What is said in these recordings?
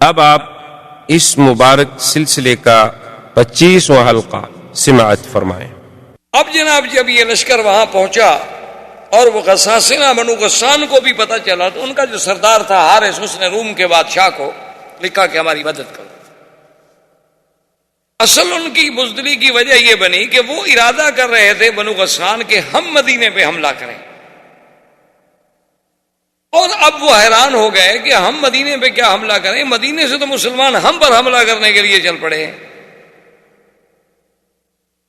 اب آپ اس مبارک سلسلے کا 25واں حلقہ سماعت فرمائیں۔ اب جناب جب یہ لشکر وہاں پہنچا اور وہ غساسنہ بنو غسان کو بھی پتہ چلا تو ان کا جو سردار تھا حارث، اس نے روم کے بادشاہ کو لکھا کہ ہماری مدد کرو۔ اصل ان کی بزدلی کی وجہ یہ بنی کہ وہ ارادہ کر رہے تھے بنو غسان کہ ہم مدینے پہ حملہ کریں، اور اب وہ حیران ہو گئے کہ ہم مدینے پہ کیا حملہ کریں، مدینے سے تو مسلمان ہم پر حملہ کرنے کے لیے چل پڑے ہیں۔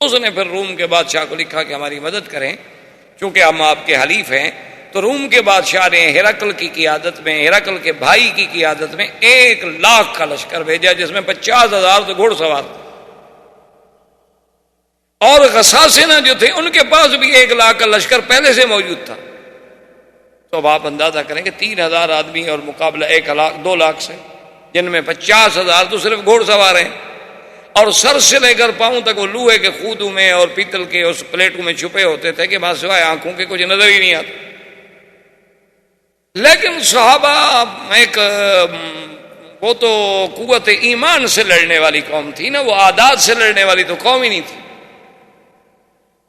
اس نے پھر روم کے بادشاہ کو لکھا کہ ہماری مدد کریں، چونکہ ہم آپ کے حلیف ہیں۔ تو روم کے بادشاہ نے ہرقل کی قیادت میں، ہرقل کے بھائی کی قیادت میں 1,00,000 کا لشکر بھیجا، جس میں 50,000 تو گھوڑ سوار تھے، اور غساسنہ جو تھے ان کے پاس بھی 1,00,000 کا لشکر پہلے سے موجود تھا۔ تو اب آپ اندازہ کریں کہ 3,000 آدمی اور مقابلہ 2,00,000 سے، جن میں 50,000 تو صرف گھوڑ سوار ہیں، اور سر سے لے کر پاؤں تک وہ لوہے کے خودوں میں اور پیتل کے اس پلیٹوں میں چھپے ہوتے تھے کہ بس سوائے آنکھوں کے کچھ نظر ہی نہیں آتا۔ لیکن صحابہ وہ تو قوت ایمان سے لڑنے والی قوم تھی نا، وہ عادات سے لڑنے والی تو قوم ہی نہیں تھی۔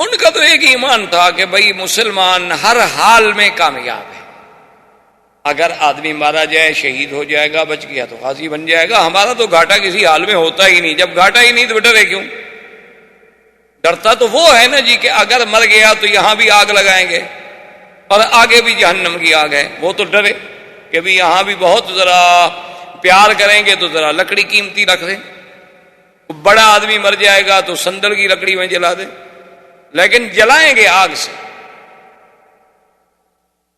ان کا تو ایک ایمان تھا کہ بھئی مسلمان ہر حال میں کامیاب ہے، اگر آدمی مارا جائے شہید ہو جائے گا، بچ گیا تو غازی بن جائے گا، ہمارا تو گھاٹا کسی حال میں ہوتا ہی نہیں۔ جب گھاٹا ہی نہیں تو ڈرے کیوں؟ ڈرتا تو وہ ہے نا جی کہ اگر مر گیا تو یہاں بھی آگ لگائیں گے اور آگے بھی جہنم کی آگ ہے، وہ تو ڈرے کہ بھی یہاں بھی بہت ذرا پیار کریں گے تو ذرا لکڑی قیمتی رکھ دیں، بڑا آدمی مر جائے گا تو سندل کی لکڑی میں جلا دیں، لیکن جلائیں گے آگ سے۔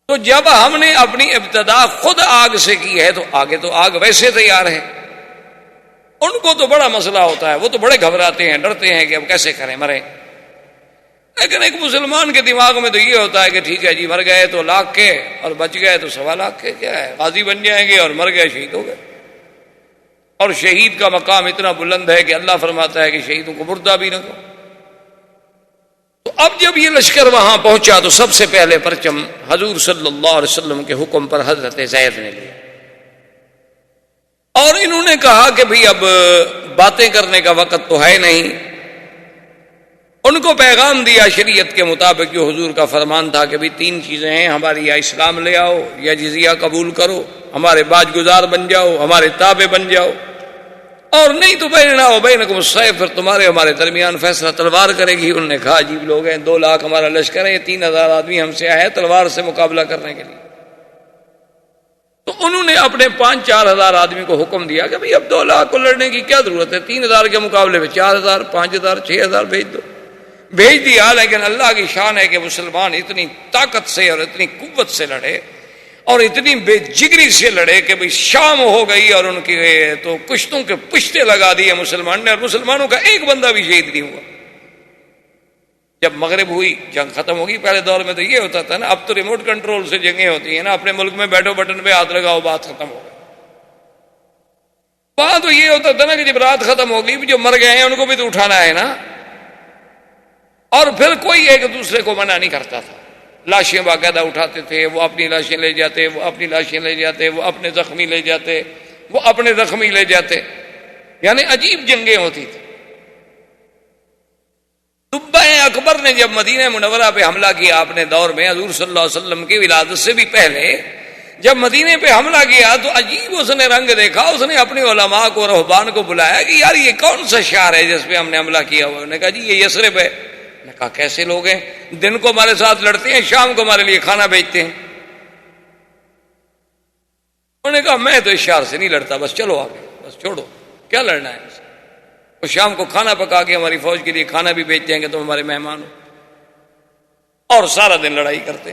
تو جب ہم نے اپنی ابتدا خود آگ سے کی ہے تو آگے تو آگ ویسے تیار ہے۔ ان کو تو بڑا مسئلہ ہوتا ہے، وہ تو بڑے گھبراتے ہیں، ڈرتے ہیں کہ اب کیسے کریں، مریں۔ لیکن ایک مسلمان کے دماغ میں تو یہ ہوتا ہے کہ ٹھیک ہے جی، مر گئے تو 1,00,000 کے اور بچ گئے تو 1,25,000 کے، کیا ہے، غازی بن جائیں گے، اور مر گئے شہید ہو گئے۔ اور شہید کا مقام اتنا بلند ہے کہ اللہ فرماتا ہے کہ شہیدوں کو مردہ بھی نہ کرو۔ تو اب جب یہ لشکر وہاں پہنچا تو سب سے پہلے پرچم حضور صلی اللہ علیہ وسلم کے حکم پر حضرت زید نے لیا، اور انہوں نے کہا کہ بھئی اب باتیں کرنے کا وقت تو ہے نہیں۔ ان کو پیغام دیا شریعت کے مطابق جو حضور کا فرمان تھا کہ بھئی 3 چیزیں ہیں ہماری، یا اسلام لے آؤ، یا جزیہ قبول کرو، ہمارے باج گزار بن جاؤ، ہمارے تابع بن جاؤ، اور نہیں تو بیننا و بینکم السیف، پھر تمہارے ہمارے درمیان فیصلہ تلوار کرے گی۔ انہوں نے کہا عجیب لوگ ہیں، 2,00,000 ہمارا لشکر ہے، 3,000 آدمی ہم سے آئے تلوار سے مقابلہ کرنے کے لیے۔ تو انہوں نے اپنے 5-4 ہزار آدمی کو حکم دیا کہ بھئی اب 2,00,000 کو لڑنے کی کیا ضرورت ہے، 3,000 کے مقابلے میں 4,000، 5,000، 6,000 بھیج دو۔ بھیج دیا، لیکن اللہ کی شان ہے کہ مسلمان اتنی طاقت سے اور اتنی قوت سے لڑے اور اتنی بے جگری سے لڑے کہ بھئی شام ہو گئی اور ان کی تو کشتوں کے پشتے لگا دیے مسلمان نے، اور مسلمانوں کا ایک بندہ بھی شہید نہیں ہوا۔ جب مغرب ہوئی جنگ ختم ہوگی۔ پہلے دور میں تو یہ ہوتا تھا نا، اب تو ریموٹ کنٹرول سے جنگیں ہوتی ہیں نا، اپنے ملک میں بیٹھو بٹن پہ ہاتھ لگاؤ بات ختم ہو گئی۔ وہاں تو یہ ہوتا تھا نا کہ جب رات ختم ہوگی جو مر گئے ہیں ان کو بھی تو اٹھانا ہے نا، اور پھر کوئی ایک دوسرے کو منع نہیں کرتا تھا۔ لاشیں باقاعدہ اٹھاتے تھے، وہ اپنی لاشیں لے جاتے، وہ اپنی لاشیں لے جاتے، وہ اپنے زخمی لے جاتے، وہ اپنے زخمی لے جاتے، یعنی عجیب جنگیں ہوتی تھی۔ طبہ اکبر نے جب مدینہ منورہ پہ حملہ کیا اپنے دور میں، حضور صلی اللہ علیہ وسلم کی ولادت سے بھی پہلے جب مدینے پہ حملہ کیا تو عجیب اس نے رنگ دیکھا۔ اس نے اپنے علماء کو، رہبان کو بلایا کہ یار یہ کون سا شہر ہے جس پہ ہم نے حملہ کیا ہوا؟ انہوں نے کہا جی یہ یثرب ہے۔ نے کہا کیسے لوگ ہیں، دن کو ہمارے ساتھ لڑتے ہیں، شام کو ہمارے لیے کھانا بیچتے ہیں۔ انہوں نے کہا میں تو اس شہر سے نہیں لڑتا، بس چلو آگے، بس چھوڑو، کیا لڑنا ہے۔ وہ شام کو کھانا پکا کے ہماری فوج کے لیے کھانا بھی بیچتے ہیں کہ تم ہمارے مہمان ہو، اور سارا دن لڑائی کرتے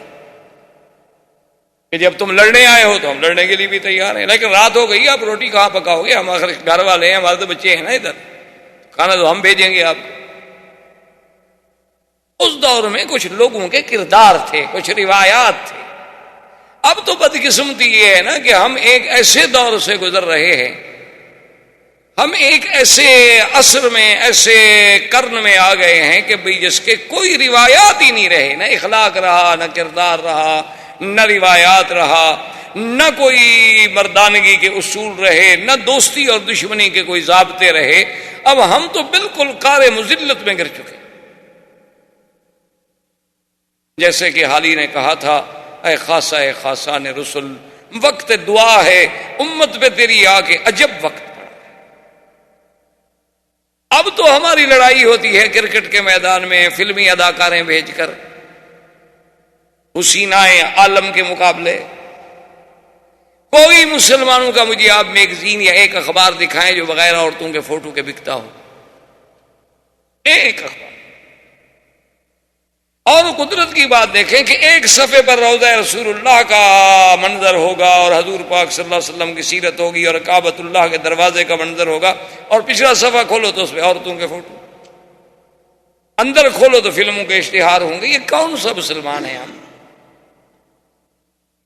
کہ جب تم لڑنے آئے ہو تو ہم لڑنے کے لیے بھی تیار ہیں، لیکن رات ہو گئی آپ روٹی کہاں پکاؤ گے، ہم آخر گھر والے ہیں، ہمارے تو بچے ہیں نا ادھر، کھانا تو ہم بھیجیں گے آپ کو۔ اس دور میں کچھ لوگوں کے کردار تھے، کچھ روایات تھے۔ اب تو بدقسمتی یہ ہے نا کہ ہم ایک ایسے دور سے گزر رہے ہیں، ہم ایک ایسے عصر میں، ایسے قرن میں آ گئے ہیں کہ بھئی جس کے کوئی روایات ہی نہیں رہے، نہ اخلاق رہا، نہ کردار رہا، نہ روایات رہا، نہ کوئی مردانگی کے اصول رہے، نہ دوستی اور دشمنی کے کوئی ضابطے رہے. اب ہم تو بالکل قعر مذلت میں گر چکے. جیسے کہ حالی نے کہا تھا، اے خاصہ اے خاصان رسل، وقت دعا ہے امت پہ تیری آ کے عجب وقت پڑا. اب تو ہماری لڑائی ہوتی ہے کرکٹ کے میدان میں فلمی اداکاریں بھیج کر، حسینائے عالم کے مقابلے. کوئی مسلمانوں کا مجھے آپ میگزین یا ایک اخبار دکھائیں جو بغیر عورتوں کے فوٹو کے بکتا ہو. ایک اخبار. اور قدرت کی بات دیکھیں کہ ایک صفحے پر روضہ رسول اللہ کا منظر ہوگا اور حضور پاک صلی اللہ علیہ وسلم کی سیرت ہوگی اور کعبۃ اللہ کے دروازے کا منظر ہوگا، اور پچھلا صفحہ کھولو تو اس پہ عورتوں کے فوٹو، اندر کھولو تو فلموں کے اشتہار ہوں گے. یہ کون سا مسلمان ہے؟ ہم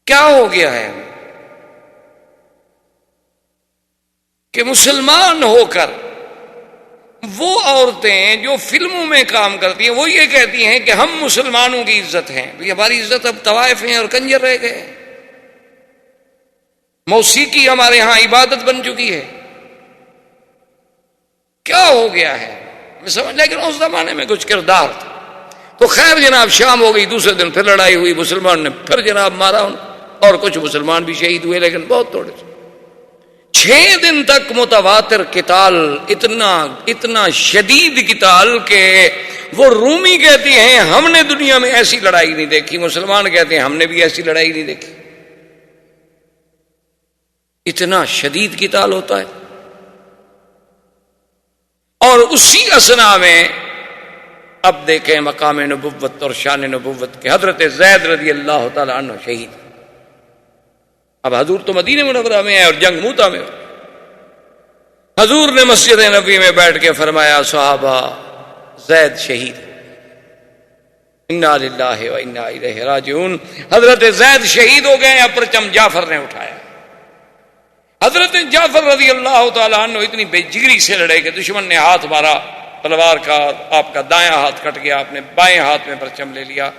کیا ہو گیا ہے کہ مسلمان ہو کر وہ عورتیں جو فلموں میں کام کرتی ہیں وہ یہ کہتی ہیں کہ ہم مسلمانوں کی عزت ہیں. ہماری عزت اب طوائف ہیں اور کنجر رہ گئے. موسیقی ہمارے ہاں عبادت بن چکی ہے. کیا ہو گیا ہے میں سمجھ. لیکن اس زمانے میں کچھ کردار تھا. تو خیر جناب شام ہو گئی، دوسرے دن پھر لڑائی ہوئی، مسلمان نے پھر جناب مارا ان، اور کچھ مسلمان بھی شہید ہوئے لیکن بہت تھوڑے سے. 6 دن تک متواتر قتال، اتنا شدید قتال کہ وہ رومی کہتی ہیں ہم نے دنیا میں ایسی لڑائی نہیں دیکھی، مسلمان کہتے ہیں ہم نے بھی ایسی لڑائی نہیں دیکھی. اتنا شدید قتال ہوتا ہے. اور اسی اثنا میں اب دیکھیں مقام نبوت اور شان نبوت کے حضرت زید رضی اللہ تعالی عنہ شہید. اب حضور تو مدینہ منورہ میں ہے اور جنگ موتا میں. حضور نے مسجد نبوی میں بیٹھ کے فرمایا صحابہ زید شہید، انا للہ و انا الیہ راجعون. حضرت زید شہید ہو گئے. اب پرچم جعفر نے اٹھایا. حضرت جعفر رضی اللہ تعالیٰ عنہ اتنی بے جگری سے لڑے کہ دشمن نے ہاتھ مارا تلوار کا، آپ کا دایاں ہاتھ کٹ گیا، آپ نے بائیں ہاتھ میں پرچم لے لیا.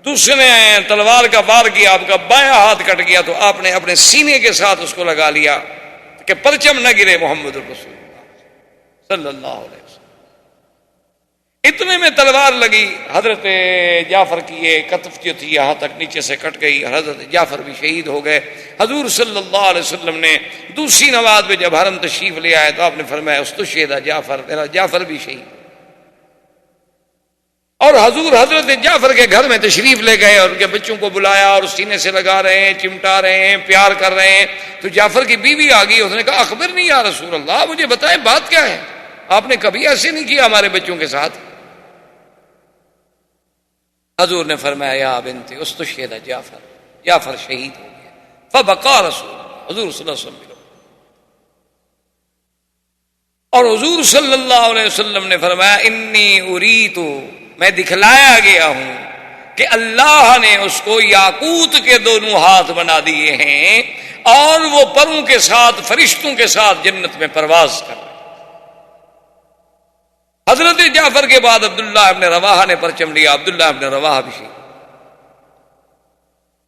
دوسرے نے تلوار کا وار کیا، آپ کا بایاں ہاتھ کٹ گیا تو آپ نے اپنے سینے کے ساتھ اس کو لگا لیا کہ پرچم نہ گرے محمد رسول اللہ صلی اللہ علیہ وسلم. اتنے میں تلوار لگی حضرت جعفر کی، یہ کتف جو تھی یہاں تک نیچے سے کٹ گئی، حضرت جعفر بھی شہید ہو گئے. حضور صلی اللہ علیہ وسلم نے دوسری نماز میں جب حرم تشریف لے آئے تو آپ نے فرمایا استشہد جعفر، میرا جعفر بھی شہید. اور حضور حضرت جعفر کے گھر میں تشریف لے گئے اور ان کے بچوں کو بلایا اور سینے سے لگا رہے ہیں، چمٹا رہے ہیں، پیار کر رہے ہیں. تو جعفر کی بیوی آ گئی، اس نے کہا اخبرنی یا رسول اللہ، مجھے بتائیں بات کیا ہے، آپ نے کبھی ایسے نہیں کیا ہمارے بچوں کے ساتھ. حضور نے فرمایا یا بنت استشہد جعفر، جعفر شہید ہو گیا. فبقى رسول اللہ، حضور صلی اللہ علیہ وسلم. اور حضور صلی اللہ علیہ وسلم نے فرمایا انی اریت، میں دکھلایا گیا ہوں کہ اللہ نے اس کو یاقوت کے دونوں ہاتھ بنا دیے ہیں اور وہ پروں کے ساتھ فرشتوں کے ساتھ جنت میں پرواز کر رہے. حضرت جعفر کے بعد عبداللہ ابن رواحہ نے پرچم لیا، عبداللہ ابن رواحہ بھی شہید.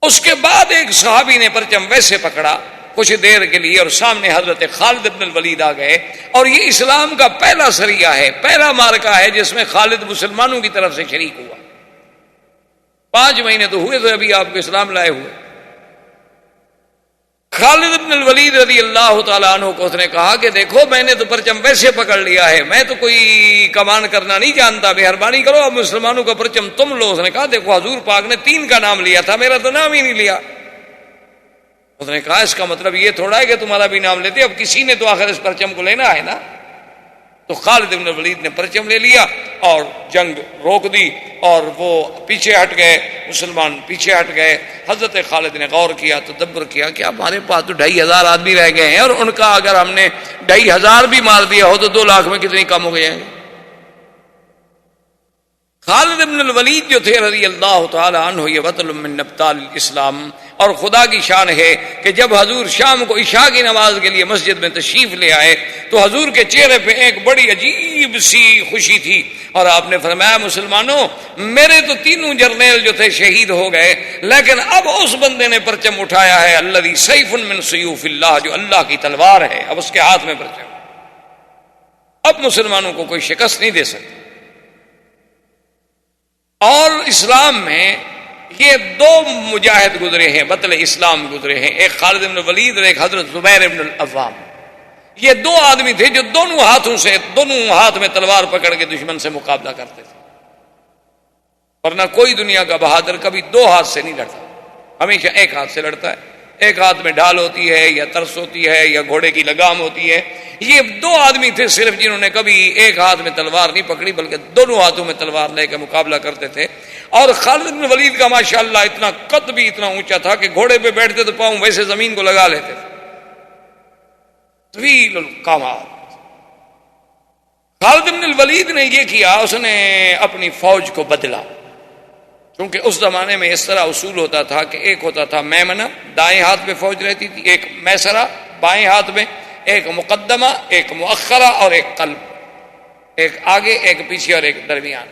اس کے بعد ایک صحابی نے پرچم ویسے پکڑا کچھ دیر کے لیے اور سامنے حضرت خالد ابن الولید آ گئے. اور یہ اسلام کا پہلا سریہ ہے، پہلا معرکہ ہے جس میں خالد مسلمانوں کی طرف سے شریک ہوا. 5 مہینے تو ہوئے تھے ابھی آپ کو اسلام لائے ہوئے. خالد ابن الولید رضی اللہ تعالیٰ عنہ کو اس نے کہا کہ دیکھو میں نے تو پرچم ویسے پکڑ لیا ہے، میں تو کوئی کمان کرنا نہیں جانتا، مہربانی کرو اب مسلمانوں کا پرچم تم لو. اس نے کہا دیکھو حضور پاک نے 3 کا نام لیا تھا، میرا تو نام ہی نہیں لیا. اس نے کہا اس کا مطلب یہ تھوڑا ہے کہ تمہارا بھی نام لیتے، اب کسی نے تو آخر اس پرچم کو لینا ہے نا. تو خالد بن ولید نے پرچم لے لیا اور جنگ روک دی اور وہ پیچھے ہٹ گئے، مسلمان پیچھے ہٹ گئے. حضرت خالد نے غور کیا، تدبر کیا کہ ہمارے پاس تو 2500 آدمی رہ گئے ہیں اور ان کا اگر ہم نے 2500 بھی مار دیا ہو تو 2 لاکھ میں کتنی کم ہو گئے ہیں. خالد بن الولید جو تھے رضی اللہ تعالی عنہ یہ بطل من نبطال الاسلام. اور خدا کی شان ہے کہ جب حضور شام کو عشاء کی نماز کے لیے مسجد میں تشریف لے آئے تو حضور کے چہرے پہ ایک بڑی عجیب سی خوشی تھی. اور آپ نے فرمایا مسلمانوں میرے تو تینوں جرنیل جو تھے شہید ہو گئے، لیکن اب اس بندے نے پرچم اٹھایا ہے الذی سیف من سیوف اللہ، جو اللہ کی تلوار ہے، اب اس کے ہاتھ میں پرچم، اب مسلمانوں کو کوئی شکست نہیں دے سکتا۔ اور اسلام میں یہ دو مجاہد گزرے ہیں، بطل اسلام گزرے ہیں، ایک خالد بن ولید اور ایک حضرت زبیر بن العوام۔ یہ دو آدمی تھے جو دونوں ہاتھ میں تلوار پکڑ کے دشمن سے مقابلہ کرتے تھے، ورنہ کوئی دنیا کا بہادر کبھی دو ہاتھ سے نہیں لڑتا، ہمیشہ ایک ہاتھ سے لڑتا ہے۔ ایک ہاتھ میں ڈھال ہوتی ہے یا ترس ہوتی ہے یا گھوڑے کی لگام ہوتی ہے۔ یہ دو آدمی تھے صرف جنہوں نے کبھی ایک ہاتھ میں تلوار نہیں پکڑی بلکہ دونوں ہاتھوں میں تلوار لے کے مقابلہ کرتے تھے۔ اور خالد بن ولید کا ماشاءاللہ اتنا قد بھی اتنا اونچا تھا کہ گھوڑے پہ بیٹھتے تو پاؤں ویسے زمین کو لگا لیتے تھے، طویل القامات۔ خالد بن الولید نے یہ کیا، اس نے اپنی فوج کو بدلا، کیونکہ اس زمانے میں اس طرح اصول ہوتا تھا کہ ایک ہوتا تھا میمنہ، دائیں ہاتھ میں فوج رہتی تھی، ایک میسرہ بائیں ہاتھ میں، ایک مقدمہ ایک مؤخرہ اور ایک قلب، ایک آگے ایک پیچھے اور ایک درمیان۔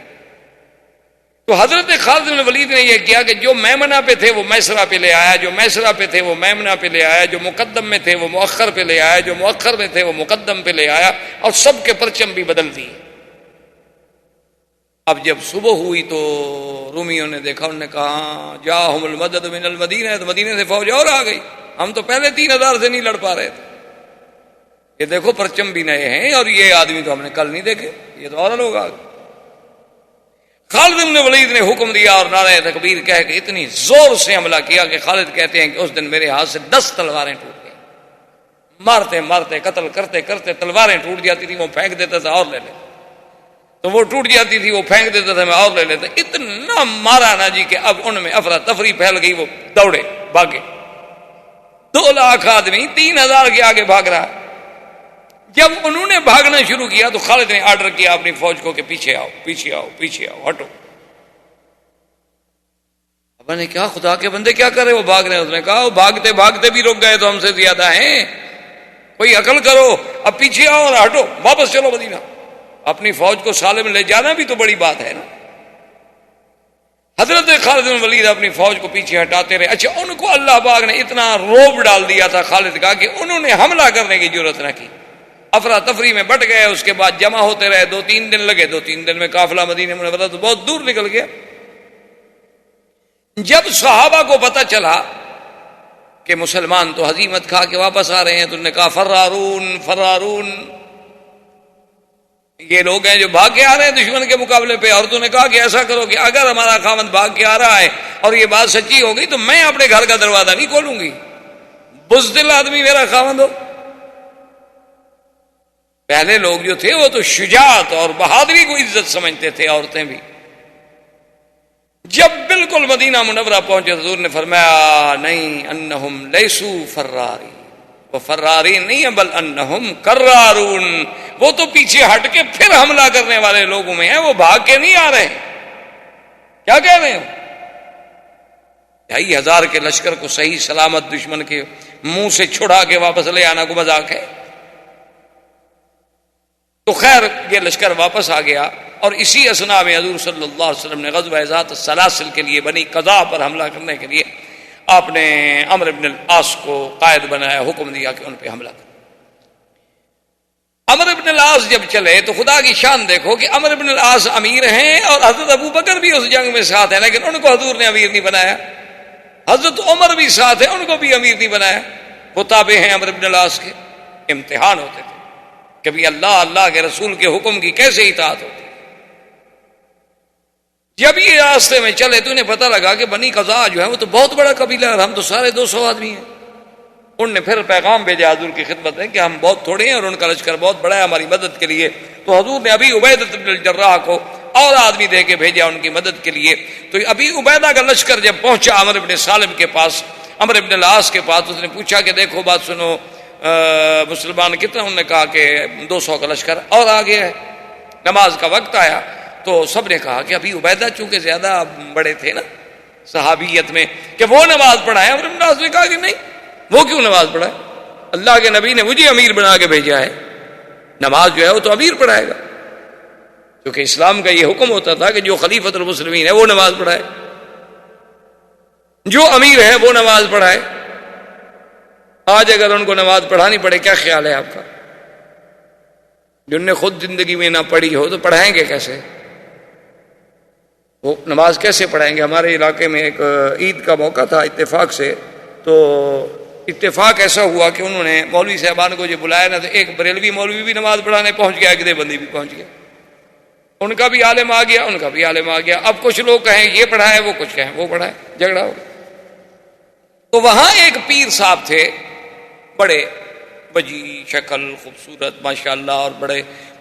تو حضرت خالد بن ولید نے یہ کیا کہ جو میمنہ پہ تھے وہ میسرہ پہ لے آیا، جو میسرہ پہ تھے وہ میمنہ پہ لے آیا، جو مقدم میں تھے وہ مؤخر پہ لے آیا، جو مؤخر میں تھے وہ مقدم پہ لے آیا، اور سب کے پرچم بھی بدل دیے۔ اب جب صبح ہوئی تو رومیوں نے دیکھا، انہوں نے کہا جاءہم المدد من المدینہ، تو مدینے سے فوج اور آ گئی، ہم تو پہلے 3000 سے نہیں لڑ پا رہے تھے، یہ دیکھو پرچم بھی نئے ہیں اور یہ آدمی تو ہم نے کل نہیں دیکھے، یہ تو اور لوگ آ گئے۔ خالد بن ولید نے حکم دیا اور نعرہ تکبیر کہہ کے اتنی زور سے حملہ کیا کہ خالد کہتے ہیں کہ اس دن میرے ہاتھ سے 10 تلواریں ٹوٹ گئیں، مارتے مارتے قتل کرتے کرتے تلواریں ٹوٹ جاتی تھی، وہ پھینک دیتا تھا اور لے لیتا، تو وہ ٹوٹ جاتی تھی وہ پھینک دیتا تھا میں اور لے لیتا، اتنا مارا نا جی کہ اب ان میں افراتفری پھیل گئی، وہ دوڑے بھاگے، 2 لاکھ آدمی 3000 کے آگے بھاگ رہا۔ جب انہوں نے بھاگنا شروع کیا تو خالد نے آرڈر کیا اپنی فوج کو کہ پیچھے آؤ پیچھے آؤ پیچھے آؤ، ہٹو۔ اب نے کہا خدا کے بندے کیا کر رہے وہ بھاگ رہے ہیں؟ اس نے کہا وہ بھاگتے بھاگتے بھی رک گئے تو ہم سے زیادہ ہیں، کوئی عقل کرو، اب پیچھے آؤ اور ہٹو، واپس چلو مدینہ۔ اپنی فوج کو سالم لے جانا بھی تو بڑی بات ہے نا۔ حضرت خالد بن ولید اپنی فوج کو پیچھے ہٹاتے رہے۔ اچھا ان کو اللہ پاک نے اتنا روب ڈال دیا تھا خالد کا کہ انہوں نے حملہ کرنے کی ضرورت نہ کی، افراتفری میں بٹ گئے، اس کے بعد جمع ہوتے رہے، 2-3 دن لگے، 2-3 دن میں قافلہ مدینہ منورہ تو بہت دور نکل گیا۔ جب صحابہ کو پتہ چلا کہ مسلمان تو ہزیمت کھا کے واپس آ رہے ہیں تو انہوں نے کہا فرارون فرارون، یہ لوگ ہیں جو بھاگ کے آ رہے ہیں دشمن کے مقابلے پہ۔ اور تو نے کہا کہ ایسا کرو کہ اگر ہمارا خاوند بھاگ کے آ رہا ہے اور یہ بات سچی ہو گئی تو میں اپنے گھر کا دروازہ نہیں کھولوں گی، بزدل آدمی میرا خاوند ہو۔ پہلے لوگ جو تھے وہ تو شجاعت اور بہادری کو عزت سمجھتے تھے، عورتیں بھی۔ جب بالکل مدینہ منورہ پہنچے حضور نے فرمایا نہیں، انہم لیسو فراری، وہ فراری نہیں ہے بل انہم کرارون، وہ تو پیچھے ہٹ کے پھر حملہ کرنے والے لوگوں میں ہیں، وہ بھاگ کے نہیں آ رہے ہیں۔ کیا کہہ رہے ہیں؟ 2500 کے لشکر کو صحیح سلامت دشمن کے منہ سے چھڑا کے واپس لے آنا کو مذاق ہے؟ تو خیر یہ لشکر واپس آ گیا، اور اسی اثناء میں حضور صلی اللہ علیہ وسلم نے غزوہ ذات السلاسل کے لیے بنی قضاء پر حملہ کرنے کے لیے آپ نے عمرو بن العاص کو قائد بنایا، حکم دیا کہ ان پہ حملہ کریں۔ عمرو بن العاص جب چلے تو خدا کی شان دیکھو کہ عمرو بن العاص امیر ہیں اور حضرت ابو بکر بھی اس جنگ میں ساتھ ہیں، لیکن ان کو حضور نے امیر نہیں بنایا۔ حضرت عمر بھی ساتھ ہیں، ان کو بھی امیر نہیں بنایا، وہ تابع ہیں عمرو بن العاص کے۔ امتحان ہوتے تھے کبھی اللہ کے رسول کے حکم کی کیسے اطاعت ہوتی۔ جب یہ راستے میں چلے تو انہیں پتہ لگا کہ بنی قضاء جو ہے وہ تو بہت بڑا قبیلہ ہے اور ہم تو سارے 200 آدمی ہیں۔ انہوں نے پھر پیغام بھیجا حضور کی خدمت میں کہ ہم بہت تھوڑے ہیں اور ان کا لشکر بہت بڑا ہے ہماری مدد کے لیے۔ تو حضور نے ابی عبیدہ بن الجراح کو اور آدمی دے کے بھیجا ان کی مدد کے لیے۔ تو ابی عبیدہ کا لشکر جب پہنچا عمرو بن سالم کے پاس، عمرو بن العاص کے پاس، اس نے پوچھا کہ دیکھو بات سنو، مسلمان کتنا؟ انہوں نے کہا کہ 200 کا لشکر اور آگے ہے۔ نماز کا وقت آیا تو سب نے کہا کہ ابھی عبیدہ چونکہ زیادہ بڑے تھے نا صحابیت میں کہ وہ نماز پڑھائے۔ عمرو بن العاص نے کہا کہ نہیں، وہ کیوں نماز پڑھائے؟ اللہ کے نبی نے مجھے امیر بنا کے بھیجا ہے، نماز جو ہے وہ تو امیر پڑھائے گا۔ کیونکہ اسلام کا یہ حکم ہوتا تھا کہ جو خلیفۃ المسلمین ہے وہ نماز پڑھائے، جو امیر ہے وہ نماز پڑھائے۔ آج اگر ان کو نماز پڑھانی پڑے، کیا خیال ہے آپ کا؟ جن نے خود زندگی میں نہ پڑھی ہو تو پڑھائیں گے کیسے؟ وہ نماز کیسے پڑھائیں گے؟ ہمارے علاقے میں ایک عید کا موقع تھا اتفاق سے، تو اتفاق ایسا ہوا کہ انہوں نے مولوی صاحبان کو جو بلایا نا، تو ایک بریلوی مولوی بھی نماز پڑھانے پہنچ گیا، ایک دیوبندی بھی پہنچ گیا، ان کا بھی عالم آ گیا، ان کا بھی عالم آ گیا۔ اب کچھ لوگ کہیں یہ پڑھائے، وہ کچھ کہیں وہ پڑھائے، جھگڑا ہو گیا۔ تو وہاں ایک پیر صاحب تھے، بڑے بجی شکل، خوبصورت ماشاءاللہ، اور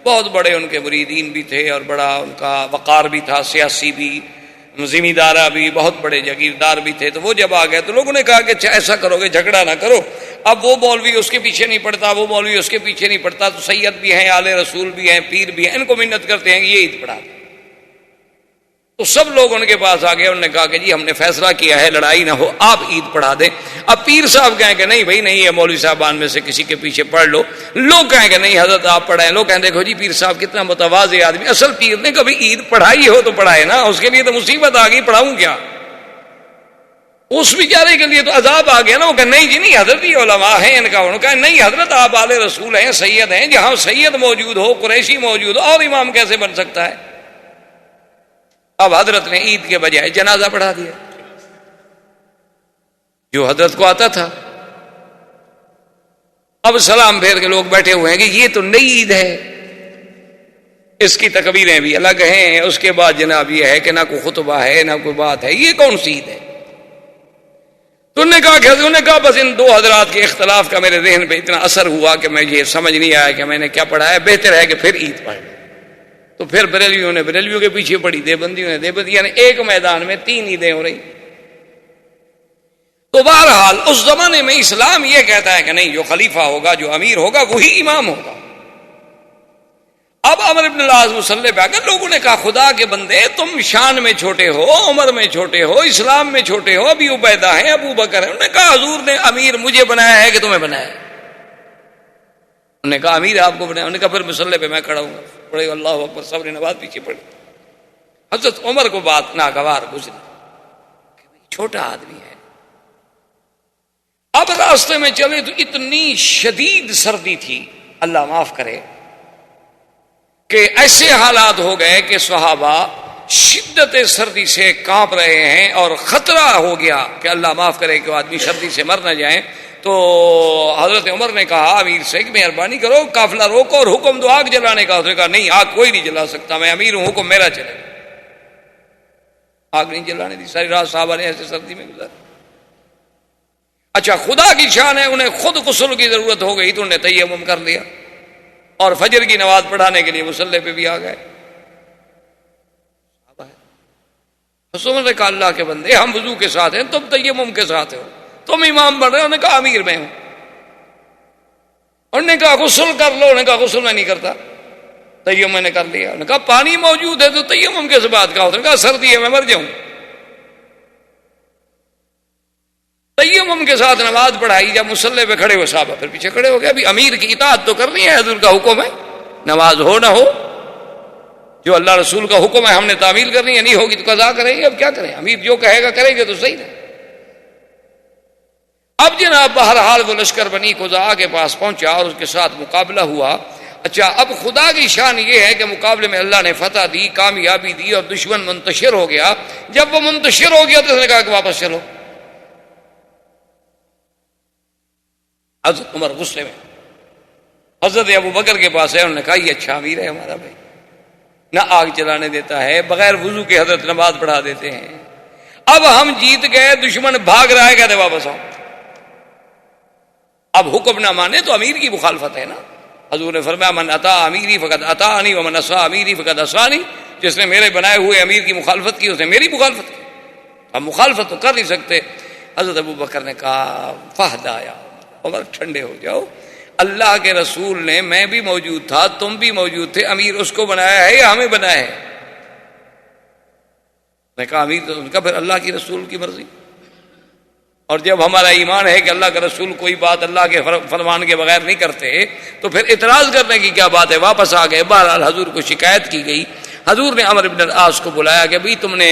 بہت بڑے ان کے مریدین بھی تھے، اور بڑا ان کا وقار بھی تھا، سیاسی بھی، زمیندارہ بھی، بہت بڑے جاگیردار بھی تھے۔ تو وہ جب آ گئے تو لوگوں نے کہا کہ اچھا ایسا کرو گے، جھگڑا نہ کرو، اب وہ مولوی اس کے پیچھے نہیں پڑتا، وہ مولوی اس کے پیچھے نہیں پڑتا، تو سید بھی ہیں، آل رسول بھی ہیں، پیر بھی ہیں، ان کو منت کرتے ہیں کہ یہ عید پڑھا دیں۔ تو سب لوگ ان کے پاس آ گئے، انہوں نے کہا کہ جی ہم نے فیصلہ کیا ہے، لڑائی نہ ہو، آپ عید پڑھا دیں۔ اب پیر صاحب کہیں کہ نہیں بھائی نہیں ہے، مولوی صاحبان میں سے کسی کے پیچھے پڑھ لو۔ لوگ کہیں کہ نہیں حضرت آپ پڑھائیں۔ لوگ کہیں دیکھو جی پیر صاحب کتنا متواضع آدمی، اصل پیر نے کبھی عید پڑھائی ہو تو پڑھائے نا، اس کے لیے تو مصیبت آ گئی، پڑھاؤں کیا؟ اس بیچارے کے لیے تو عذاب آ گیا نا۔ وہ کہ نہیں جی نہیں حضرت، یہ علماء ہیں، ان کا انہوں کہا نہیں حضرت آپ آل رسول ہیں، سید ہیں، جہاں سید موجود ہو، قریشی موجود ہو، اور امام کیسے بن سکتا ہے؟ اب حضرت نے عید کے بجائے جنازہ پڑھا دیا، جو حضرت کو آتا تھا۔ اب سلام پھیر کے لوگ بیٹھے ہوئے ہیں کہ یہ تو نئی عید ہے، اس کی تکبیریں بھی الگ ہیں، اس کے بعد جناب یہ ہے کہ نہ کوئی خطبہ ہے نہ کوئی بات ہے، یہ کون سی عید ہے؟ تو انہوں نے کہا کہ انہوں نے کہا بس ان دو حضرات کے اختلاف کا میرے ذہن پہ اتنا اثر ہوا کہ میں یہ سمجھ نہیں آیا کہ میں نے کیا پڑھا ہے، بہتر ہے کہ پھر عید پڑھ لیں۔ تو پھر بریلویوں نے بریلویوں کے پیچھے پڑی، دیوبندیوں نے دیوبندیوں نے، ایک میدان میں 3 عیدیں ہو رہی۔ تو بہرحال اس زمانے میں اسلام یہ کہتا ہے کہ نہیں، جو خلیفہ ہوگا، جو امیر ہوگا، وہی امام ہوگا۔ اب عمر بن العاص مصلی پہ آ کر لوگوں نے کہا خدا کے بندے، تم شان میں چھوٹے ہو، عمر میں چھوٹے ہو، اسلام میں چھوٹے ہو، ابی عبیدہ ہیں، ابو بکر ہیں۔ انہوں نے کہا حضور نے امیر مجھے بنایا ہے کہ تمہیں بنایا ہے؟ انہوں نے کہا امیر آپ کو بنایا۔ انہوں نے کہا پھر مصلی پہ میں کھڑا ہوں گا، پڑھے اللہ اکبر، سب نے نماز پیچھے پڑھی۔ حضرت عمر کو بات ناگوار گزری، چھوٹا آدمی ہے۔ اب راستے میں چلے تو اتنی شدید سردی تھی، اللہ معاف کرے، کہ ایسے حالات ہو گئے کہ صحابہ شدت سردی سے کانپ رہے ہیں، اور خطرہ ہو گیا کہ اللہ معاف کرے کہ وہ آدمی سردی سے مر نہ جائیں۔ تو حضرت عمر نے کہا امیر سے کہ مہربانی کرو، قافلہ روکو اور حکم دو آگ جلانے کا۔ اس نے کہا نہیں، آگ کوئی نہیں جلا سکتا، میں امیر ہوں، حکم میرا چلے۔ آگ نہیں جلانے دی، ساری رات صحابہ نے ایسے سردی میں گزارا۔ اچھا خدا کی شان ہے، انہیں خود غسل کی ضرورت ہو گئی تو انہوں نے تیمم کر لیا، اور فجر کی نماز پڑھانے کے لیے مصلی پہ بھی آ گئے۔ عمر نے کہا اللہ کے بندے، ہم وضو کے ساتھ ہیں، تم تیمم کے ساتھ ہو، تم امام بن رہے ہو۔ انہوں نے کہا امیر میں ہوں۔ انہوں نے کہا غسل کر لو۔ انہوں نے کہا غسل میں نہیں کرتا، تیمم میں نے کر لیا۔ انہوں نے کہا پانی موجود ہے تو تیمم کس بات کا؟ انہوں نے کہا سردی ہے، میں مر جاؤں۔ تیمم کے ساتھ نماز پڑھائی، جب مصلی پہ کھڑے ہوئے صحابہ پھر پیچھے کھڑے ہو گئے۔ ابھی امیر کی اطاعت تو کرنی ہے، حضور کا حکم ہے، نماز ہو نہ ہو، جو اللہ رسول کا حکم ہے ہم نے تعمیل کرنی ہے، نہیں ہوگی تو قضا کریں گے۔ اب کیا کریں، امیر جو کہے گا کریں گے تو صحیح ہے۔ اب جناب بہرحال وہ لشکر بنی قزاع کے پاس پہنچا اور اس کے ساتھ مقابلہ ہوا۔ اچھا اب خدا کی شان یہ ہے کہ مقابلے میں اللہ نے فتح دی، کامیابی دی، اور دشمن منتشر ہو گیا۔ جب وہ منتشر ہو گیا تو اس نے کہا کہ واپس چلو۔ حضرت عمر غصے میں حضرت ابو بکر کے پاس ہے، انہوں نے کہا یہ اچھا امیر ہے ہمارا بھائی، نہ آگ جلانے دیتا ہے، بغیر وضو کے حضرت نماز پڑھا دیتے ہیں۔ اب ہم جیت گئے، دشمن بھاگ رہا ہے، کہتے واپس آؤ۔ اب حکم نہ مانے تو امیر کی مخالفت ہے نا۔ حضور نے فرمایا من اطاع امیری فقد اطاعنی ومن عصی امیری فقد عصانی، جس نے میرے بنائے ہوئے امیر کی مخالفت کی اس نے میری مخالفت کی۔ ہم مخالفت تو کر نہیں سکتے۔ حضرت ابو بکر نے کہا فہدایا، عمر ٹھنڈے ہو جاؤ، اللہ کے رسول نے، میں بھی موجود تھا، تم بھی موجود تھے، امیر اس کو بنایا ہے یا ہمیں بنایا ہے؟ میں کہا امیر تو ان کا پھر اللہ کی رسول کی مرضی، اور جب ہمارا ایمان ہے کہ اللہ کا رسول کوئی بات اللہ کے فرمان کے بغیر نہیں کرتے تو پھر اعتراض کرنے کی کیا بات ہے؟ واپس آ گئے۔ بہرحال حضور کو شکایت کی گئی، حضور نے عمرو بن العاص کو بلایا کہ بھئی تم نے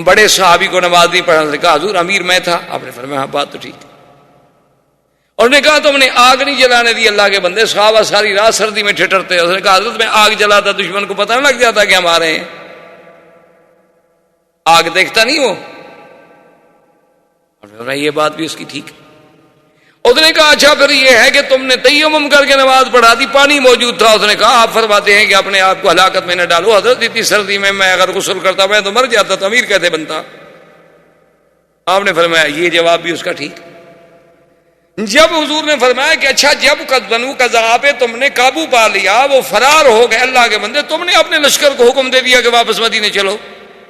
بڑے صحابی کو نماز نہیں پڑھا. نے کہا حضور امیر میں تھا. آپ نے فرمایا ہاں بات تو ٹھیک ہے. اور نے کہا تم نے آگ نہیں جلانے دی اللہ کے بندے, صحابہ ساری رات سردی میں ٹھٹرتے. اس نے کہا حضرت میں آگ جلاتا دشمن کو پتہ نہ لگ جاتا کہ ہم آ رہے ہیں, آگ دیکھتا نہیں وہ. اور یہ بات بھی اس کی ٹھیک ہے. اس نے کہا اچھا پھر یہ ہے کہ تم نے تیمم کر کے نماز پڑھا دی, پانی موجود تھا. اس نے کہا آپ فرماتے ہیں کہ اپنے آپ کو ہلاکت میں نہ ڈالو. حضرت اتنی سردی میں اگر غسل کرتا میں تو مر جاتا, تو امیر کیسے بنتا. آپ نے فرمایا یہ جواب بھی اس کا ٹھیک. جب حضور نے فرمایا کہ اچھا جب بنو قزاع پہ تم نے قابو پا لیا, وہ فرار ہو گئے اللہ کے بندے, تم نے اپنے لشکر کو حکم دے دیا کہ واپس مدینے چلو.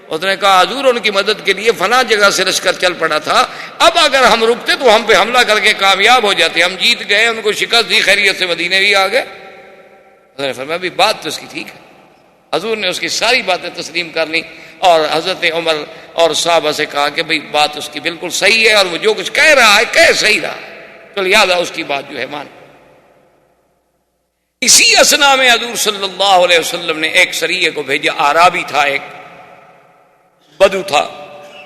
اس نے کہا حضور ان کی مدد کے لیے فلاں جگہ سے لشکر چل پڑا تھا, اب اگر ہم رکتے تو ہم پہ حملہ کر کے کامیاب ہو جاتے, ہم جیت گئے, ان کو شکست دی, خیریت سے مدینے بھی آ گئے. اس نے فرمایا بھی بات تو اس کی ٹھیک ہے. حضور نے اس کی ساری باتیں تسلیم کر لی اور حضرت عمر اور صحابہ سے کہا کہ بھئی بات اس کی بالکل صحیح ہے, اور وہ جو کچھ کہہ رہا ہے کہہ صحیح رہا, تو لہٰذا اس کی بات جو ہے مان. اسی اثنا میں حضور صلی اللہ علیہ وسلم نے ایک سریے کو بھیجا. اعرابی تھا, ایک بدو تھا,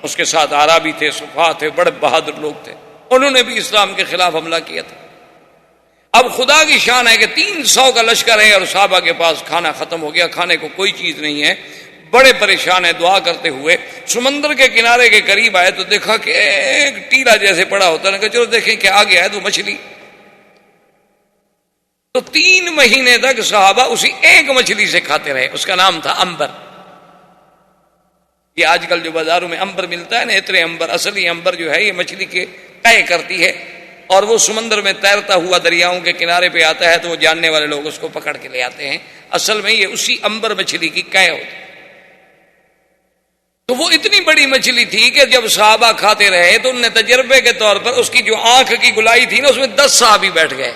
اس کے ساتھ اعرابی تھے, صفا تھے, بڑے بہادر لوگ تھے. انہوں نے بھی اسلام کے خلاف حملہ کیا تھا. اب خدا کی شان ہے کہ 300 کا لشکر ہے اور صحابہ کے پاس کھانا ختم ہو گیا, کھانے کو کوئی چیز نہیں ہے. بڑے پریشان ہیں, دعا کرتے ہوئے سمندر کے کنارے کے قریب آئے تو دیکھا کہ ایک ٹیلا جیسے پڑا ہوتا ہے. چلو دیکھیں کہ آگے ہے تو مچھلی. تو 3 مہینے تک صحابہ اسی ایک مچھلی سے کھاتے رہے. اس کا نام تھا امبر. یہ آج کل جو بازاروں میں امبر ملتا ہے نا, اتنے امبر, اصلی امبر جو ہے یہ مچھلی کے قے کرتی ہے, اور وہ سمندر میں تیرتا ہوا دریاؤں کے کنارے پہ آتا ہے, تو وہ جاننے والے لوگ اس کو پکڑ کے لے آتے ہیں. اصل میں یہ اسی امبر مچھلی کی قے ہوتی ہے. تو وہ اتنی بڑی مچھلی تھی کہ جب صحابہ کھاتے رہے تو ان نے تجربے کے طور پر اس کی جو آنکھ کی گلائی تھی نا, اس میں 10 صحابی بیٹھ گئے.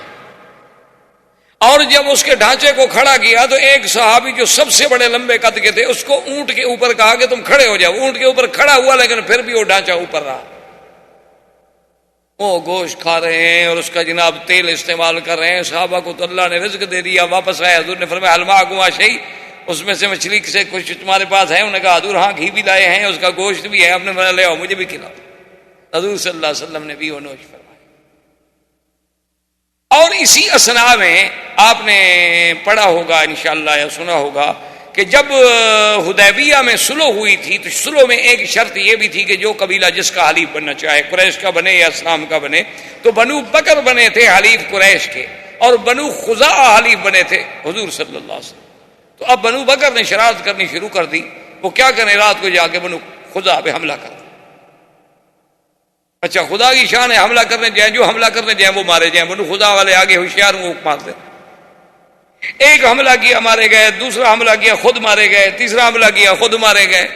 اور جب اس کے ڈھانچے کو کھڑا کیا تو ایک صحابی جو سب سے بڑے لمبے قد کے تھے, اس کو اونٹ کے اوپر کہا کہ تم کھڑے ہو جاؤ. اونٹ کے اوپر کھڑا ہوا, لیکن پھر بھی وہ ڈھانچہ اوپر رہا. وہ گوشت کھا رہے ہیں اور اس کا جناب تیل استعمال کر رہے ہیں. صحابہ کو تو اللہ نے رزق دے دیا. واپس آئے, حضور نے فرمایا حل معکم شیء, اس میں سے مچھلی سے کچھ تمہارے پاس ہے؟ انہوں نے کہا حضور ہاں گھی بھی لائے ہیں, اس کا گوشت بھی ہے. آپ نے فرمایا لے آؤ مجھے بھی کھلاؤ. حضور صلی اللہ علیہ وسلم نے بھی وہ نوش فرمایا. اور اسی اثنا میں آپ نے پڑھا ہوگا انشاءاللہ یا سنا ہوگا کہ جب حدیبیہ میں صلح ہوئی تھی تو صلح میں ایک شرط یہ بھی تھی کہ جو قبیلہ جس کا حلیف بننا چاہے, قریش کا بنے یا اسلام کا بنے, تو بنو بکر بنے تھے حلیف قریش کے, اور بنو خزاعہ حلیف بنے تھے حضور صلی اللہ علیہ وسلم. تو اب بنو بکر نے شرارت کرنی شروع کر دی. وہ کیا کریں, رات کو جا کے بنو خزاعہ پہ حملہ کر دیں. اچھا خدا کی شان ہے, حملہ کرنے جائیں, جو حملہ کرنے جائیں وہ مارے جائیں. بنو خزاعہ والے آگے ہوشیار وہ مار دیں. ایک حملہ کیا مارے گئے, دوسرا حملہ کیا خود مارے گئے, تیسرا حملہ کیا خود مارے گئے.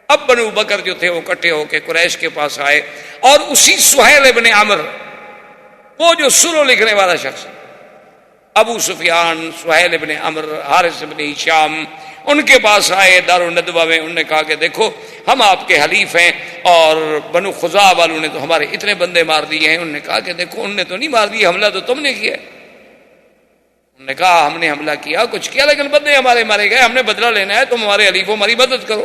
اب بنو بکر جو تھے وہ اکٹھے ہو کے قریش کے پاس آئے, اور اسی سہیل ابن عمر, وہ جو صلح لکھنے والا شخص, ابو سفیان, سہیل ابن عمر, حارث ابن ہشام, ان کے پاس آئے دارالندوہ میں. انہوں نے کہا کہ دیکھو ہم آپ کے حلیف ہیں, اور بنو خزاعہ والوں نے تو ہمارے اتنے بندے مار دیے ہیں. انہوں نے کہا کہ دیکھو ان نے تو نہیں مار دیے, حملہ تو تم نے کیا. انہوں نے کہا ہم نے حملہ کیا, کچھ کیا, لیکن بندے ہمارے مارے گئے, ہم نے بدلہ لینا ہے, تم ہمارے حلیف ہو, ہماری مدد کرو.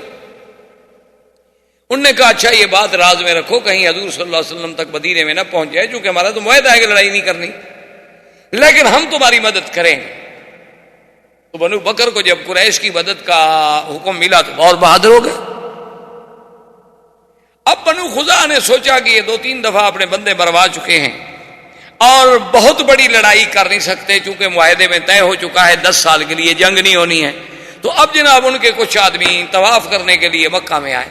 انہوں نے کہا اچھا یہ بات راز میں رکھو, کہیں حضور صلی اللہ علیہ وسلم تک مدینے میں نہ پہنچ جائے, چونکہ ہمارا تو معاہدہ ہے کہ لڑائی نہیں کرنی, لیکن ہم تمہاری مدد کریں گے. تو بنو بکر کو جب قریش کی مدد کا حکم ملا تو اور بہادر ہو گئے. اب بنو خزاعہ نے سوچا کہ یہ 2-3 دفعہ اپنے بندے مروا چکے ہیں اور بہت بڑی لڑائی کر نہیں سکتے, چونکہ معاہدے میں طے ہو چکا ہے 10 سال کے لیے جنگ نہیں ہونی ہے. تو اب جناب ان کے کچھ آدمی طواف کرنے کے لیے مکہ میں آئے,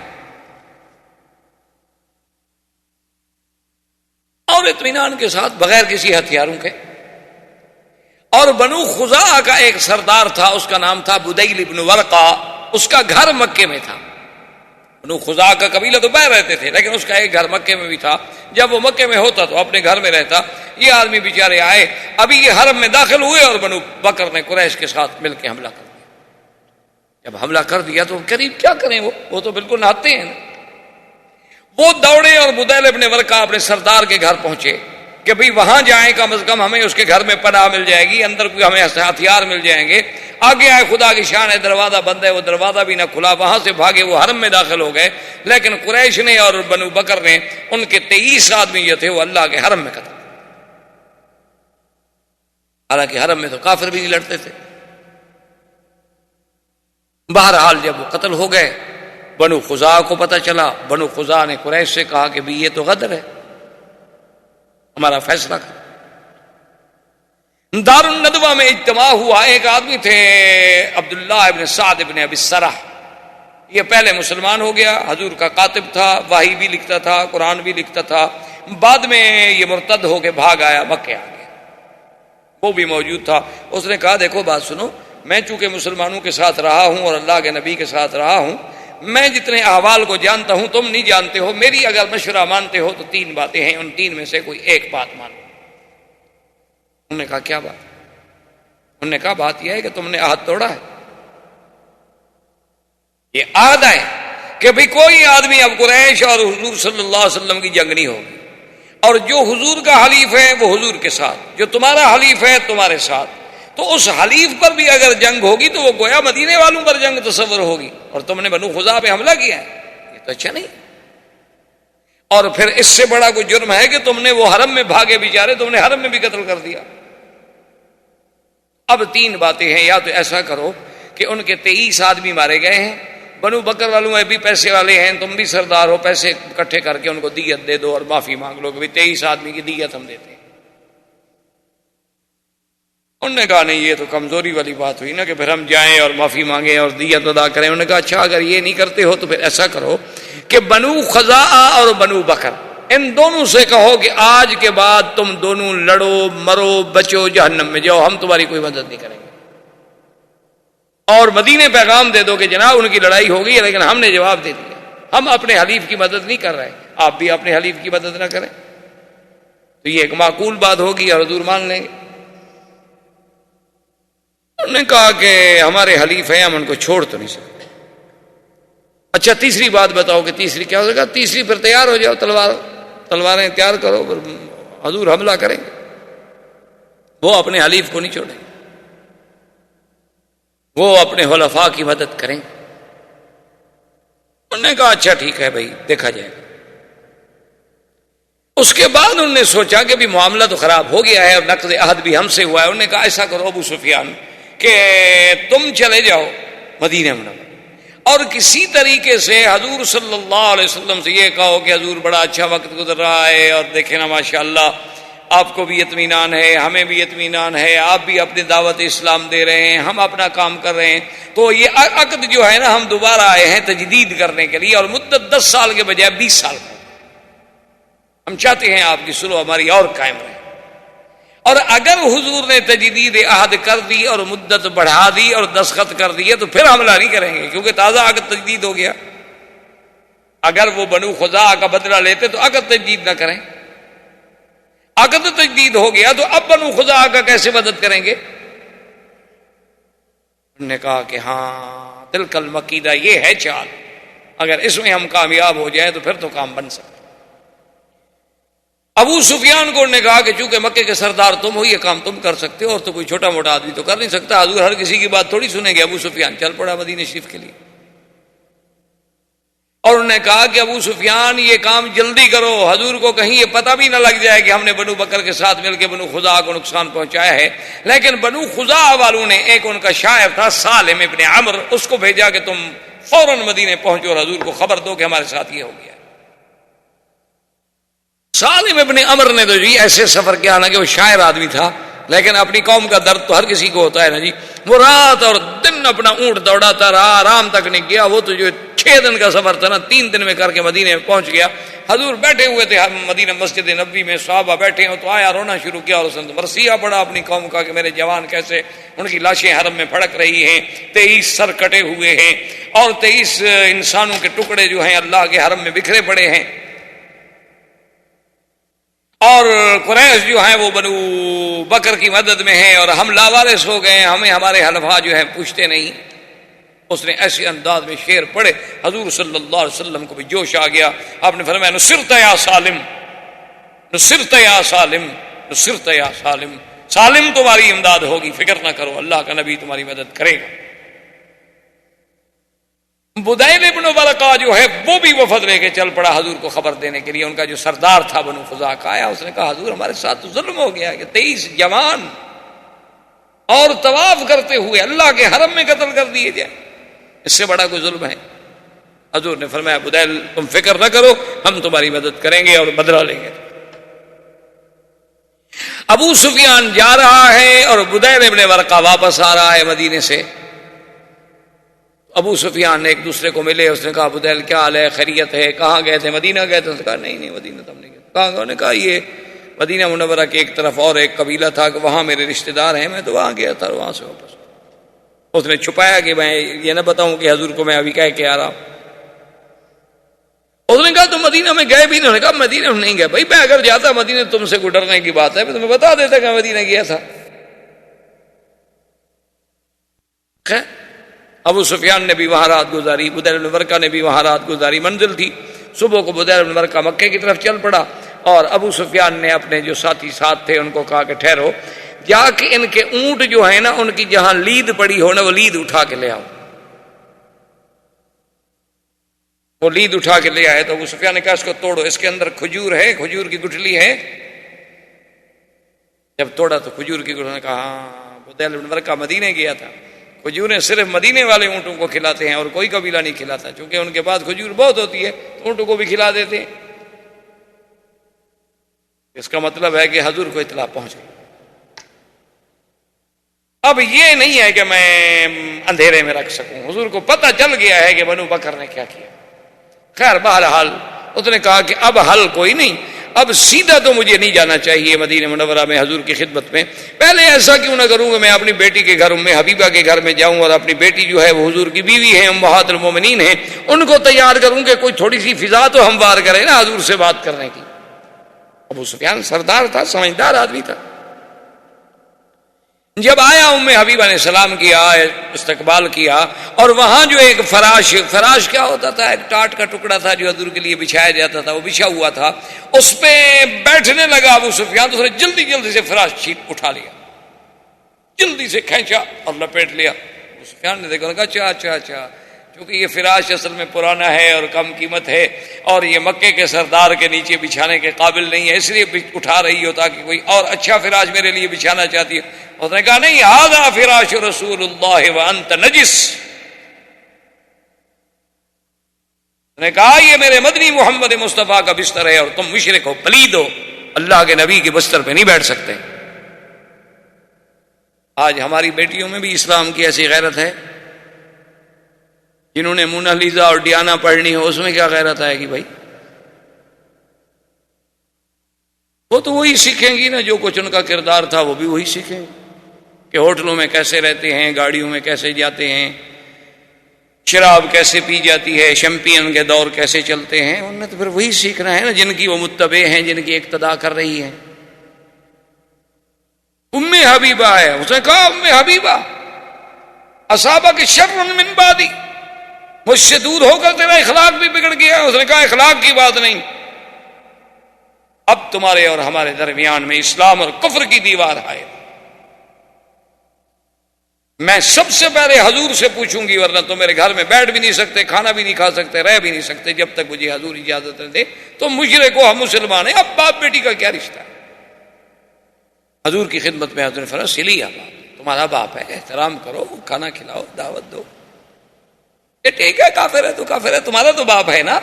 اور اطمینان کے ساتھ بغیر کسی ہتھیاروں کے. اور بنو خزاعہ کا ایک سردار تھا, اس کا نام تھا بدیل ابن ورقہ, اس کا گھر مکے میں تھا. بنو خزاعہ کا قبیلہ تو باہر رہتے تھے, لیکن اس کا ایک گھر مکے میں بھی تھا. جب وہ مکے میں ہوتا تو اپنے گھر میں رہتا. یہ آدمی بیچارے آئے, ابھی یہ حرم میں داخل ہوئے, اور بنو بکر نے قریش کے ساتھ مل کے حملہ کر دیا. جب حملہ کر دیا تو قریب کیا کریں, وہ تو بالکل نہاتے ہیں. وہ دوڑے اور بدیل ابن ورقہ اپنے سردار کے گھر پہنچے, کہ بھئی وہاں جائیں، کم از کم ہمیں اس کے گھر میں پناہ مل جائے گی، اندر کوئی ہمیں ہتھیار مل جائیں گے۔ آگے آئے، خدا کی شان ہے، دروازہ بند ہے، وہ دروازہ بھی نہ کھلا، وہاں سے بھاگے، وہ حرم میں داخل ہو گئے۔ لیکن قریش نے اور بنو بکر نے ان کے 23 آدمی جو تھے وہ اللہ کے حرم میں قتل، حالانکہ حرم میں تو کافر بھی نہیں لڑتے تھے۔ بہرحال جب وہ قتل ہو گئے، بنو خزاعہ کو پتہ چلا، بنو خزاعہ نے قریش سے کہا کہ بھی یہ تو غدر ہے، ہمارا فیصلہ کر۔ دار الندوہ میں اجتماع ہوا۔ ایک آدمی تھے عبداللہ ابن سعد ابن ابی السرح، یہ پہلے مسلمان ہو گیا، حضور کا کاتب تھا، وحی بھی لکھتا تھا، قرآن بھی لکھتا تھا، بعد میں یہ مرتد ہو کے بھاگ آیا، مکے آ گیا، وہ بھی موجود تھا۔ اس نے کہا دیکھو بات سنو، میں چونکہ مسلمانوں کے ساتھ رہا ہوں اور اللہ کے نبی کے ساتھ رہا ہوں، میں جتنے احوال کو جانتا ہوں تم نہیں جانتے ہو، میری اگر مشورہ مانتے ہو تو 3 باتیں ہیں، ان 3 میں سے کوئی ایک بات مانو۔ انہوں نے کہا کیا بات؟ انہوں نے کہا بات یہ ہے کہ تم نے عہد توڑا ہے، یہ عہد ہے کہ بھئی کوئی آدمی اب قریش اور حضور صلی اللہ علیہ وسلم کی جنگ نہیں ہوگی، اور جو حضور کا حلیف ہے وہ حضور کے ساتھ، جو تمہارا حلیف ہے تمہارے ساتھ، تو اس حلیف پر بھی اگر جنگ ہوگی تو وہ گویا مدینے والوں پر جنگ تصور ہوگی، اور تم نے بنو خزاعہ پہ حملہ کیا ہے، یہ تو اچھا نہیں۔ اور پھر اس سے بڑا کوئی جرم ہے کہ تم نے وہ حرم میں بھاگے بیچارے، تم نے حرم میں بھی قتل کر دیا۔ اب 3 باتیں ہیں، یا تو ایسا کرو کہ ان کے 23 آدمی مارے گئے ہیں، بنو بکر والوں میں بھی پیسے والے ہیں، تم بھی سردار ہو، پیسے اکٹھے کر کے ان کو دیت دے دو اور معافی مانگ لو کہ 23 آدمی کی دیت ہم دیتے ہیں۔ انہوں نے کہا نہیں، یہ تو کمزوری والی بات ہوئی نا کہ پھر ہم جائیں اور معافی مانگیں اور دیت ادا کریں۔ انہوں نے کہا اچھا اگر یہ نہیں کرتے ہو تو پھر ایسا کرو کہ بنو خزاعہ اور بنو بکر ان دونوں سے کہو کہ آج کے بعد تم دونوں لڑو، مرو، بچو، جہنم میں جاؤ، ہم تمہاری کوئی مدد نہیں کریں گے۔ اور مدینے پیغام دے دو کہ جناب ان کی لڑائی ہو گئی ہے لیکن ہم نے جواب دے دیا، ہم اپنے حلیف کی مدد نہیں کر رہے، آپ بھی اپنے حلیف کی مدد نہ کریں، تو یہ ایک معقول بات ہوگی اور حضور مان لیں گے۔ انہوں نے کہا کہ ہمارے حلیف ہیں، ہم ان کو چھوڑ تو نہیں سکتے۔ اچھا تیسری بات بتاؤ کہ تیسری کیا ہو سکتا؟ تیسری پھر تیار ہو جاؤ، تلواریں تیار کرو، پھر حضور حملہ کریں گے۔ وہ اپنے حلیف کو نہیں چھوڑیں گے، وہ اپنے حلفاء کی مدد کریں۔ انہوں نے کہا اچھا ٹھیک ہے بھائی، دیکھا جائے گا۔ اس کے بعد انہوں نے سوچا کہ بھی معاملہ تو خراب ہو گیا ہے اور نقض عہد بھی ہم سے ہوا ہے۔ انہوں نے کہا ایسا کرو ابو سفیان کہ تم چلے جاؤ مدینہ منورہ اور کسی طریقے سے حضور صلی اللہ علیہ وسلم سے یہ کہو کہ حضور بڑا اچھا وقت گزر رہا ہے اور دیکھیں نا ماشاءاللہ آپ کو بھی اطمینان ہے، ہمیں بھی اطمینان ہے، آپ بھی اپنی دعوت اسلام دے رہے ہیں، ہم اپنا کام کر رہے ہیں، تو یہ عقد جو ہے نا ہم دوبارہ آئے ہیں تجدید کرنے کے لیے، اور مدت 10 سال کے بجائے 20 سال کا، ہم چاہتے ہیں آپ کی صلح ہماری اور قائم رہے۔ اور اگر حضور نے تجدید عہد کر دی اور مدت بڑھا دی اور دستخط کر دیے تو پھر حملہ نہیں کریں گے، کیونکہ تازہ عقد تجدید ہو گیا۔ اگر وہ بنو خزاعہ کا بدلہ لیتے تو عقد تجدید نہ کریں، عقد تجدید ہو گیا تو اب بنو خزاعہ کا کیسے مدد کریں گے؟ انہوں نے کہا کہ ہاں تلک المکیدہ، یہ ہے چال، اگر اس میں ہم کامیاب ہو جائیں تو پھر تو کام بن سکتا۔ ابو سفیان کو انہوں نے کہا کہ چونکہ مکے کے سردار تم ہو، یہ کام تم کر سکتے ہو، اور تو کوئی چھوٹا موٹا آدمی تو کر نہیں سکتا، حضور ہر کسی کی بات تھوڑی سنیں گے۔ ابو سفیان چل پڑا مدینہ شریف کے لیے، اور انہوں نے کہا کہ ابو سفیان یہ کام جلدی کرو، حضور کو کہیں یہ پتہ بھی نہ لگ جائے کہ ہم نے بنو بکر کے ساتھ مل کے بنو خزاعہ کو نقصان پہنچایا ہے۔ لیکن بنو خزاعہ والوں نے، ایک ان کا شاعر تھا سالم ابن عمر، اس کو بھیجا کہ تم فوراً مدینے پہنچو اور حضور کو خبر دو کہ ہمارے ساتھ یہ ہو گیا۔ سالم ابن عمر نے تو جی ایسے سفر کیا نا کہ وہ شاعر آدمی تھا، لیکن اپنی قوم کا درد تو ہر کسی کو ہوتا ہے نا جی، وہ رات اور دن اپنا اونٹ دوڑاتا رہا، آرام تک نہیں کیا۔ وہ تو جو 6 دن کا سفر تھا نا 3 دن میں کر کے مدینے میں پہنچ گیا۔ حضور بیٹھے ہوئے تھے مدینہ مسجد نبوی میں، صحابہ بیٹھے ہوں تو آیا رونا شروع کیا، اور اس نے مرثیہ پڑھا اپنی قوم کا کہ میرے جوان کیسے ان کی لاشیں حرم میں پھڑک رہی ہیں، 23 سر کٹے ہوئے ہیں اور 23 انسانوں کے ٹکڑے جو ہیں اللہ کے حرم میں بکھرے پڑے ہیں، اور قریش جو ہیں وہ بنو بکر کی مدد میں ہیں اور ہم لاوارث ہو گئے ہیں، ہمیں ہمارے حلفاء جو ہیں پوچھتے نہیں۔ اس نے ایسے انداز میں شعر پڑھے، حضور صلی اللہ علیہ وسلم کو بھی جوش آ گیا۔ آپ نے فرمایا نصرت یا سالم، نصرت یا سالم، نصرت یا سالم، سالم تمہاری امداد ہوگی، فکر نہ کرو، اللہ کا نبی تمہاری مدد کرے گا۔ بدیل ابن ورقہ جو ہے وہ بھی وفد لے کے چل پڑا حضور کو خبر دینے کے لیے۔ ان کا جو سردار تھا بنو خزاعہ کا آیا، اس نے کہا حضور ہمارے ساتھ تو ظلم ہو گیا کہ 23 جوان اور طواف کرتے ہوئے اللہ کے حرم میں قتل کر دیے جائیں، اس سے بڑا کوئی ظلم ہے؟ حضور نے فرمایا بدیل تم فکر نہ کرو، ہم تمہاری مدد کریں گے اور بدلہ لیں گے۔ ابو سفیان جا رہا ہے اور بدیل ابن ورقہ واپس آ رہا ہے مدینے سے۔ ابو سفیان نے ایک دوسرے کو ملے، اس نے کہا بدیل کیا حال ہے، خیریت ہے، کہاں گئے تھے؟ مدینہ گئے تھے؟ اس نے کہا نہیں مدینہ تو ہم نہیں گئے۔ کہاں گئے؟ انہوں نے کہا یہ مدینہ منورہ کی ایک طرف اور ایک قبیلہ تھا کہ وہاں میرے رشتہ دار ہیں، میں تو وہاں گیا تھا، وہاں سے واپس۔ اس نے چھپایا کہ میں یہ نہ بتاؤں کہ حضور کو میں ابھی کہہ کے آ رہا ہوں۔ اس نے کہا تم مدینہ میں گئے بھی نہیں؟ انہوں نے کہا مدینہ میں نہیں گیا۔ بھائی میں اگر جاتا مدینہ تم سے کوئی ڈرنے کی بات ہے، میں تمہیں بتا دیتا کہ میں مدینہ گیا تھا۔ خیر ابو سفیان نے بھی وہاں رات گزاری، بدیل بن ورقہ نے بھی وہاں رات گزاری۔ منزل تھی صبح کو بدیل بن ورقہ مکے کی طرف چل پڑا، اور ابو سفیان نے اپنے جو ساتھی ساتھ تھے ان کو کہا کہ ٹھہرو، جا کے ان کے اونٹ جو ہے نا ان کی جہاں لید پڑی ہو نا وہ لید اٹھا کے لے آؤ۔ وہ لید اٹھا کے لے آئے تو ابو سفیان نے کہا اس کو توڑو، اس کے اندر کھجور ہے، کھجور کی گٹھلی ہے۔ جب توڑا تو کھجور کی گٹھلی نے کہا ہاں بدیل بن ورقہ مدینے گیا تھا، کھجوریں صرف مدینے والے اونٹوں کو کھلاتے ہیں اور کوئی قبیلہ نہیں کھلاتا، چونکہ ان کے پاس کھجور بہت ہوتی ہے تو اونٹوں کو بھی کھلا دیتے ہیں۔ اس کا مطلب ہے کہ حضور کو اطلاع پہنچ گئی۔ اب یہ نہیں ہے کہ میں اندھیرے میں رکھ سکوں، حضور کو پتہ چل گیا ہے کہ بنو بکر نے کیا کیا۔ خیر بہرحال اس نے کہا کہ اب حل کوئی نہیں، اب سیدھا تو مجھے نہیں جانا چاہیے مدینہ منورہ میں حضور کی خدمت میں، پہلے ایسا کیوں نہ کروں کہ میں اپنی بیٹی کے گھر حبیبہ کے گھر میں جاؤں اور اپنی بیٹی جو ہے وہ حضور کی بیوی ہے، امہات المومنین ہیں، ان کو تیار کروں کہ کوئی تھوڑی سی فضا تو ہموار کرے نا حضور سے بات کرنے کی۔ ابو سفیان سردار تھا، سمجھدار آدمی تھا۔ جب آیا ام حبیبہ نے سلام کیا، استقبال کیا، اور وہاں جو ایک فراش کیا ہوتا تھا، ایک ٹاٹ کا ٹکڑا تھا جو حضور کے لیے بچھایا جاتا تھا، وہ بچھا ہوا تھا، اس پہ بیٹھنے لگا ابو سفیان، تو اس نے جلدی سے فراش اٹھا لیا، جلدی سے کھینچا اور لپیٹ لیا۔ ابو سفیان نے دیکھا، کہا اچھا کیونکہ یہ فراش اصل میں پرانا ہے اور کم قیمت ہے اور یہ مکے کے سردار کے نیچے بچھانے کے قابل نہیں ہے، اس لیے اٹھا رہی ہو تاکہ کوئی اور اچھا فراش میرے لیے بچھانا چاہتی ہے۔ اس نے کہا نہیں، ھذا فراش رسول اللہ وانت نجس۔ اس نے کہا یہ میرے مدنی محمد مصطفیٰ کا بستر ہے اور تم مشرک ہو، پلید ہو، اللہ کے نبی کے بستر پہ نہیں بیٹھ سکتے۔ آج ہماری بیٹیوں میں بھی اسلام کی ایسی غیرت ہے، جنہوں نے مونالیزا اور ڈیانا پڑھنی ہو، اس میں کیا غیرت آئے گی بھائی؟ وہ تو وہی سیکھیں گی نا جو کچھ ان کا کردار تھا، وہ بھی وہی سیکھیں گے کہ ہوٹلوں میں کیسے رہتے ہیں، گاڑیوں میں کیسے جاتے ہیں، شراب کیسے پی جاتی ہے، شیمپین کے دور کیسے چلتے ہیں، انہوں نے تو پھر وہی سیکھنا ہے نا جن کی وہ متبع ہیں، جن کی اقتداء کر رہی ہے۔ ام حبیبہ ہے، اس نے کہا ام حبیبہ اصابک شر من بعدی، مجھ سے دور ہو کر تیرا اخلاق بھی بگڑ گیا۔ اس نے کہا اخلاق کی بات نہیں، اب تمہارے اور ہمارے درمیان میں اسلام اور کفر کی دیوار ہے، میں سب سے پہلے حضور سے پوچھوں گی، ورنہ تو میرے گھر میں بیٹھ بھی نہیں سکتے، کھانا بھی نہیں کھا سکتے، رہ بھی نہیں سکتے جب تک مجھے حضور اجازت نہ دے۔ تو مشرک ہو، ہم مسلمان ہیں، اب باپ بیٹی کا کیا رشتہ ہے؟ حضور کی خدمت میں حضور نے فرمایا سلی باپ، تمہارا باپ ہے، احترام کرو، کھانا کھلاؤ، دعوت دو۔ یہ ٹھیک ہے، کافر ہے تو کافر ہے، تمہارا تو باپ ہے نا۔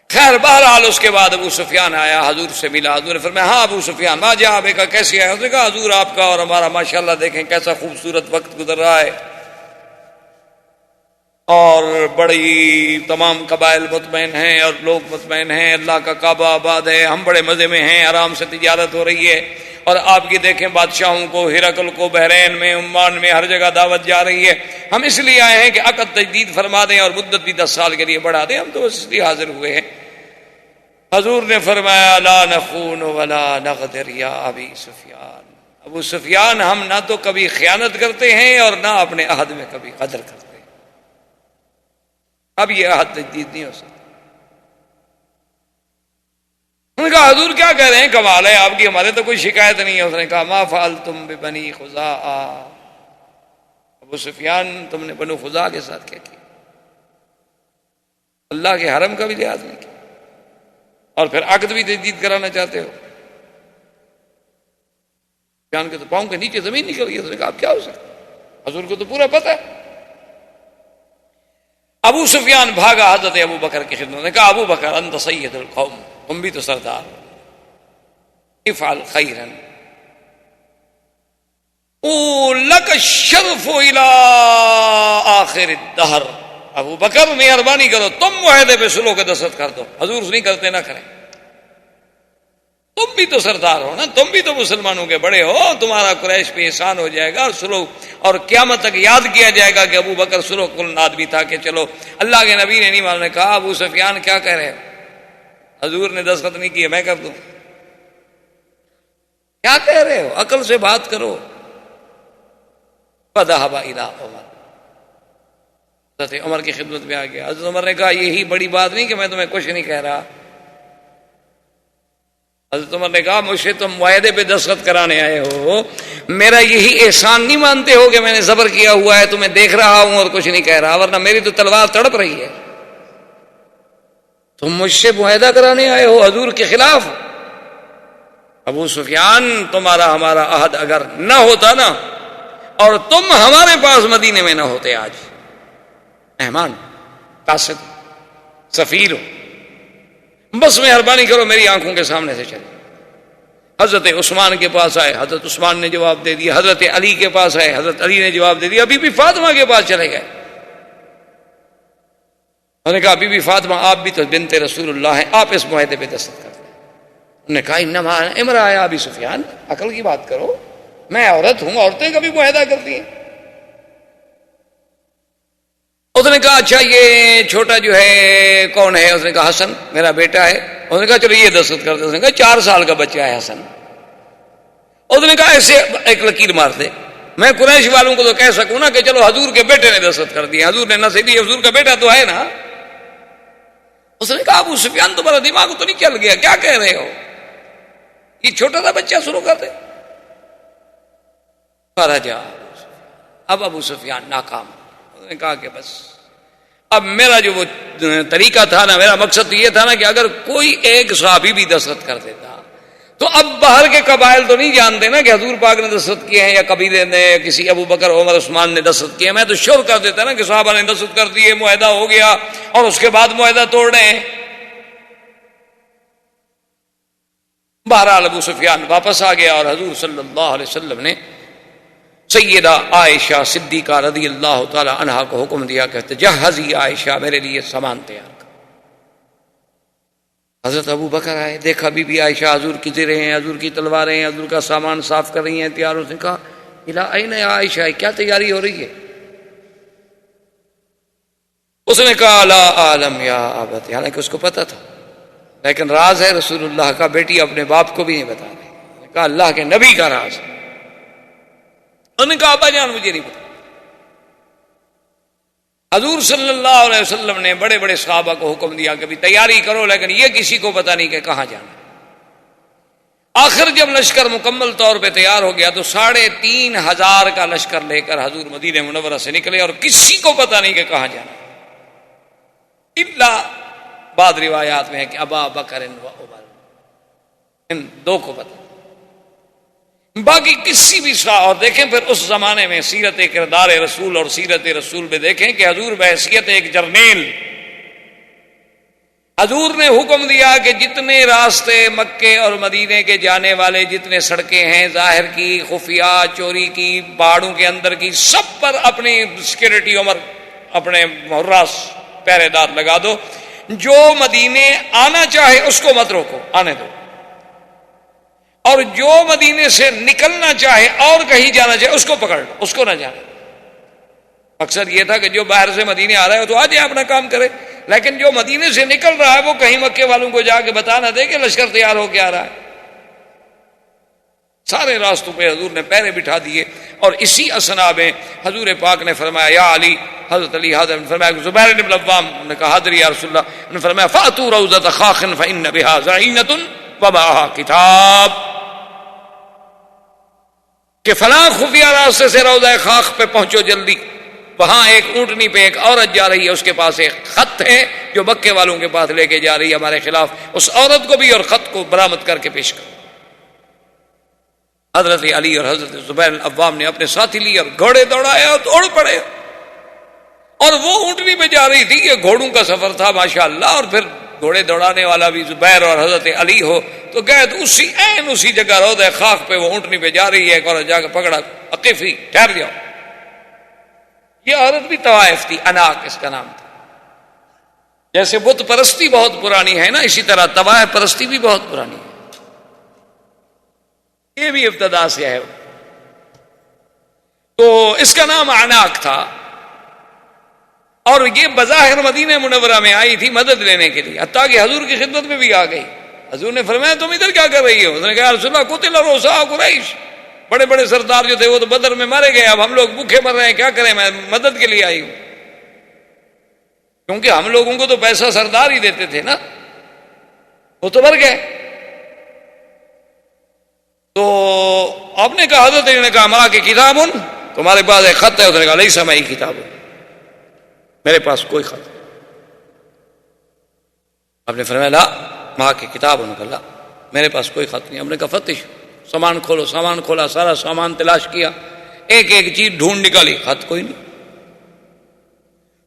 خیر بہرحال اس کے بعد ابو سفیان آیا، حضور سے ملا، حضور نے فرمایا ہاں ابو سفیان ما جاء بک، کیسے آیا؟ اس نے کہا حضور آپ کا اور ہمارا ماشاءاللہ دیکھیں کیسا خوبصورت وقت گزر رہا ہے، اور بڑی تمام قبائل مطمئن ہیں اور لوگ مطمئن ہیں، اللہ کا کعبہ آباد ہے، ہم بڑے مزے میں ہیں، آرام سے تجارت ہو رہی ہے، اور آپ کی دیکھیں بادشاہوں کو، ہرقل کو بحرین میں، عمان میں، ہر جگہ دعوت جا رہی ہے، ہم اس لیے آئے ہیں کہ عقد تجدید فرما دیں اور مدت بھی 10 سال کے لیے بڑھا دیں، ہم تو اس لیے حاضر ہوئے ہیں۔ حضور نے فرمایا لا نخون ولا نغدر یا ابی سفیان، ابو سفیان ہم نہ تو کبھی خیانت کرتے ہیں اور نہ اپنے عہد میں کبھی غدر کرتے ہیں، اب یہ عہد تجدید نہیں ہو سکتا۔ انہوں نے کہا حضور کیا کہہ رہے ہیں، کمال ہے آپ کی، ہمارے تو کوئی شکایت نہیں ہے۔ اس نے کہا ما فعلتم ببنی خزاعہ، ابو سفیان تم نے بنو خزاعہ کے ساتھ کیا کیا؟ اللہ کے حرم کا بھی لحاظ نہیں کیا، اور پھر عقد بھی تجدید کرانا چاہتے ہو۔ سفیان کے تو پاؤں کے نیچے زمین نکل گئی۔ اس نے کہا اب کیا ہو سکتا، حضور کو تو پورا پتہ ہے۔ ابو سفیان بھاگا حضرت ابو بکر کی خدمت نے کہا ابو بکر انت سید القوم، تم بھی تو سردار ہو، افعل خیرا لک الشرف الى آخر الدہر۔ ابو بکر مہربانی کرو، تم معاہدے پہ سلو کے دستخط کر دو، حضور نہیں کرتے نہ کریں، تم بھی تو سردار ہو نا، تم بھی تو مسلمانوں کے بڑے ہو، تمہارا قریش پہ احسان ہو جائے گا اور سلو، اور قیامت تک یاد کیا جائے گا کہ ابو بکر سلو کن آدمی تھا کہ چلو اللہ کے نبی نے نہیں مانا۔ نے کہا ابو سفیان کیا کہہ رہے ہو، حضور نے دستخط نہیں کیے میں کر دوں، کیا کہہ رہے ہو، عقل سے بات کرو۔ فذهب الى عمر، حضرت عمر کی خدمت میں آ گیا۔ حضرت عمر نے کہا یہی بڑی بات نہیں کہ میں تمہیں کچھ نہیں کہہ رہا۔ حضرت عمر نے کہا مجھ سے تم معاہدے پہ دستخط کرانے آئے ہو، میرا یہی احسان نہیں مانتے ہو کہ میں نے صبر کیا ہوا ہے، تمہیں دیکھ رہا ہوں اور کچھ نہیں کہہ رہا، ورنہ میری تو تلوار تڑپ رہی ہے۔ تم مجھ سے معاہدہ کرانے آئے ہو حضور کے خلاف۔ ابو سفیان تمہارا ہمارا عہد اگر نہ ہوتا نا، اور تم ہمارے پاس مدینے میں نہ ہوتے، آج مہمان قاصد سفیر ہو، بس مہربانی کرو میری آنکھوں کے سامنے سے چلے۔ حضرت عثمان کے پاس آئے، حضرت عثمان نے جواب دے دیا، حضرت علی کے پاس آئے، حضرت علی نے جواب دے دیا، ابھی بھی فاطمہ کے پاس چلے گئے۔ انہوں نے کہا بی بی فاطمہ آپ بھی تو بنت رسول اللہ ہیں، آپ اس معاہدے پہ دستخط کر دیں۔ انہوں نے کہا انما امرأ یا ابی سفیان، عقل کی بات کرو، میں عورت ہوں، عورتیں کبھی معاہدہ کرتی ہیں؟ اس نے کہا اچھا یہ چھوٹا جو ہے کون ہے؟ اس نے کہا حسن میرا بیٹا ہے۔ اس نے کہا چلو یہ دستخط کر دے۔ اس نے کہا 4 سال کا بچہ ہے حسن۔ اس نے کہا ایسے ایک لکیر مار دے، میں قریش والوں کو تو کہہ سکوں نا کہ چلو حضور کے بیٹے نے دستخط کر دیا، حضور نے نہ صحیح، حضور کا بیٹا تو ہے نا۔ اس نے کہا ابو سفیان تمہارا دماغ تو نہیں چل گیا، کیا کہہ رہے ہو، یہ چھوٹا سا بچہ شروع کر دے۔ فرجا، اب ابو سفیان ناکام۔ اس نے کہا کہ بس اب میرا جو وہ طریقہ تھا نا، میرا مقصد تو یہ تھا نا کہ اگر کوئی ایک صحابی بھی دستخط کر دیتا تو اب باہر کے قبائل تو نہیں جانتے نا کہ حضور پاک نے دستخط کیے ہیں یا قبیلے نے کسی ابو بکر عمر عثمان نے دستخط کیے ہیں۔ میں تو شور کر دیتا نا کہ صحابہ نے دستخط کر دیے، معاہدہ ہو گیا، اور اس کے بعد معاہدہ توڑ رہے ہیں۔ بہرحال ابو سفیان واپس آ گیا، اور حضور صلی اللہ علیہ وسلم نے سیدہ عائشہ صدیقہ رضی اللہ تعالی عنہا کو حکم دیا کہ تجہزی عائشہ، میرے لیے سامان تیار کر۔ حضرت ابو بکر آئے، دیکھا بی بی عائشہ حضور کی زرہیں ہیں، حضور کی تلواریں ہیں، حضور کا سامان صاف کر رہی ہیں، تیار۔ اس نے کہا الا این یا عائشہ، کیا تیاری ہو رہی ہے؟ اس نے کہا لا عالم یا ابت، حالانکہ اس کو پتہ تھا، لیکن راز ہے رسول اللہ کا، بیٹی اپنے باپ کو بھی نہیں بتا رہی۔ اس نے کہا اللہ کے نبی کا راز ہے۔ انہوں نے کہا ابا جان مجھے نہیں پتا۔ حضور صلی اللہ علیہ وسلم نے بڑے بڑے صحابہ کو حکم دیا کہ بھی تیاری کرو، لیکن یہ کسی کو پتا نہیں کہ کہاں جانا۔ آخر جب لشکر مکمل طور پہ تیار ہو گیا تو 3500 کا لشکر لے کر حضور مدینہ منورہ سے نکلے، اور کسی کو پتا نہیں کہ کہاں جانا، الا بعض روایات میں ہے کہ ابا بکر و عمر، ان 2 کو پتا، باقی کسی بھی اور دیکھیں پھر اس زمانے میں سیرت کردار رسول اور سیرت رسول میں دیکھیں کہ حضور بحیثیت ایک جرنیل، حضور نے حکم دیا کہ جتنے راستے مکے اور مدینے کے جانے والے، جتنے سڑکیں ہیں ظاہر کی، خفیہ، چوری کی، پہاڑوں کے اندر کی، سب پر اپنی سیکورٹی عمر اپنے حراس پہرے دار لگا دو، جو مدینے آنا چاہے اس کو مت روکو، آنے دو، اور جو مدینے سے نکلنا چاہے اور کہیں جانا چاہے اس کو پکڑ لو، اس کو نہ جانے۔ مقصد یہ تھا کہ جو باہر سے مدینے آ رہا ہے تو آ جائے اپنا کام کرے، لیکن جو مدینے سے نکل رہا ہے وہ کہیں مکے والوں کو جا کے بتا نہ دے کہ لشکر تیار ہو کے آ رہا ہے۔ سارے راستوں پہ حضور نے پہرے بٹھا دیے، اور اسی اثنا میں حضور پاک نے فرمایا یا علی، حضرت علی حاضر نے فرمایا زبیر بن العوام نے کہا حاضر یا رسول اللہ، نے فرمایا فاتوا روضۃ خاخ فان بها ضعینۃ ومعها کتاب، کہ فلاں خفیہ راستے سے روضہ خاک پہ پہنچو جلدی، وہاں ایک اونٹنی پہ ایک عورت جا رہی ہے، اس کے پاس ایک خط ہے جو مکے والوں کے پاس لے کے جا رہی ہے ہمارے خلاف، اس عورت کو بھی اور خط کو برآمد کر کے پیش کرو۔ حضرت علی اور حضرت زبیر العوام نے اپنے ساتھی لیے اور گھوڑے دوڑائے اور دوڑ پڑے، اور وہ اونٹنی پہ جا رہی تھی، یہ گھوڑوں کا سفر تھا ماشاءاللہ، اور پھر گھوڑے دوڑانے والا بھی زبیر اور حضرت علی ہو تو گئے تو اسی جگہ روضہ خاک پہ وہ اونٹنی پہ جا رہی ہے، ایک عورت جا کے پکڑا، عقیفی ٹھہر جاؤ۔ یہ عورت بھی طوائف تھی، اناق اس کا نام تھا۔ جیسے بت پرستی بہت پرانی ہے نا، اسی طرح طوائف پرستی بھی بہت پرانی ہے، یہ بھی ابتدا سے ہے۔ تو اس کا نام اناق تھا، اور یہ بظاہر مدینہ منورہ میں آئی تھی مدد لینے کے لیے، حتیٰ کہ حضور کی خدمت میں بھی آ گئی۔ حضور نے فرمایا تم ادھر کیا کر رہی ہو؟ اس نے کہا رسول اللہ قتل رؤساء قریش، بڑے بڑے سردار جو تھے وہ تو بدر میں مارے گئے، اب ہم لوگ بھوکے مر رہے ہیں، کیا کریں، میں مدد کے لیے آئی ہوں، کیونکہ ہم لوگوں کو تو پیسہ سردار ہی دیتے تھے نا، وہ تو مر گئے۔ تو آپ نے کہا، حضرت نے کہا ماں کی کتاب تمہارے پاس ایک خط ہے؟ اس نے کہا لیس معی کتاب، میرے پاس کوئی خط نہیں۔ آپ نے فرمایا لا ماں کی کتاب، انہوں نے کہا میرے پاس کوئی خط نہیں۔ ہم نے کہا فتش، سامان کھولو، سامان کھولا، سارا سامان تلاش کیا، ایک ایک چیز ڈھونڈ نکالی، خط کوئی نہیں۔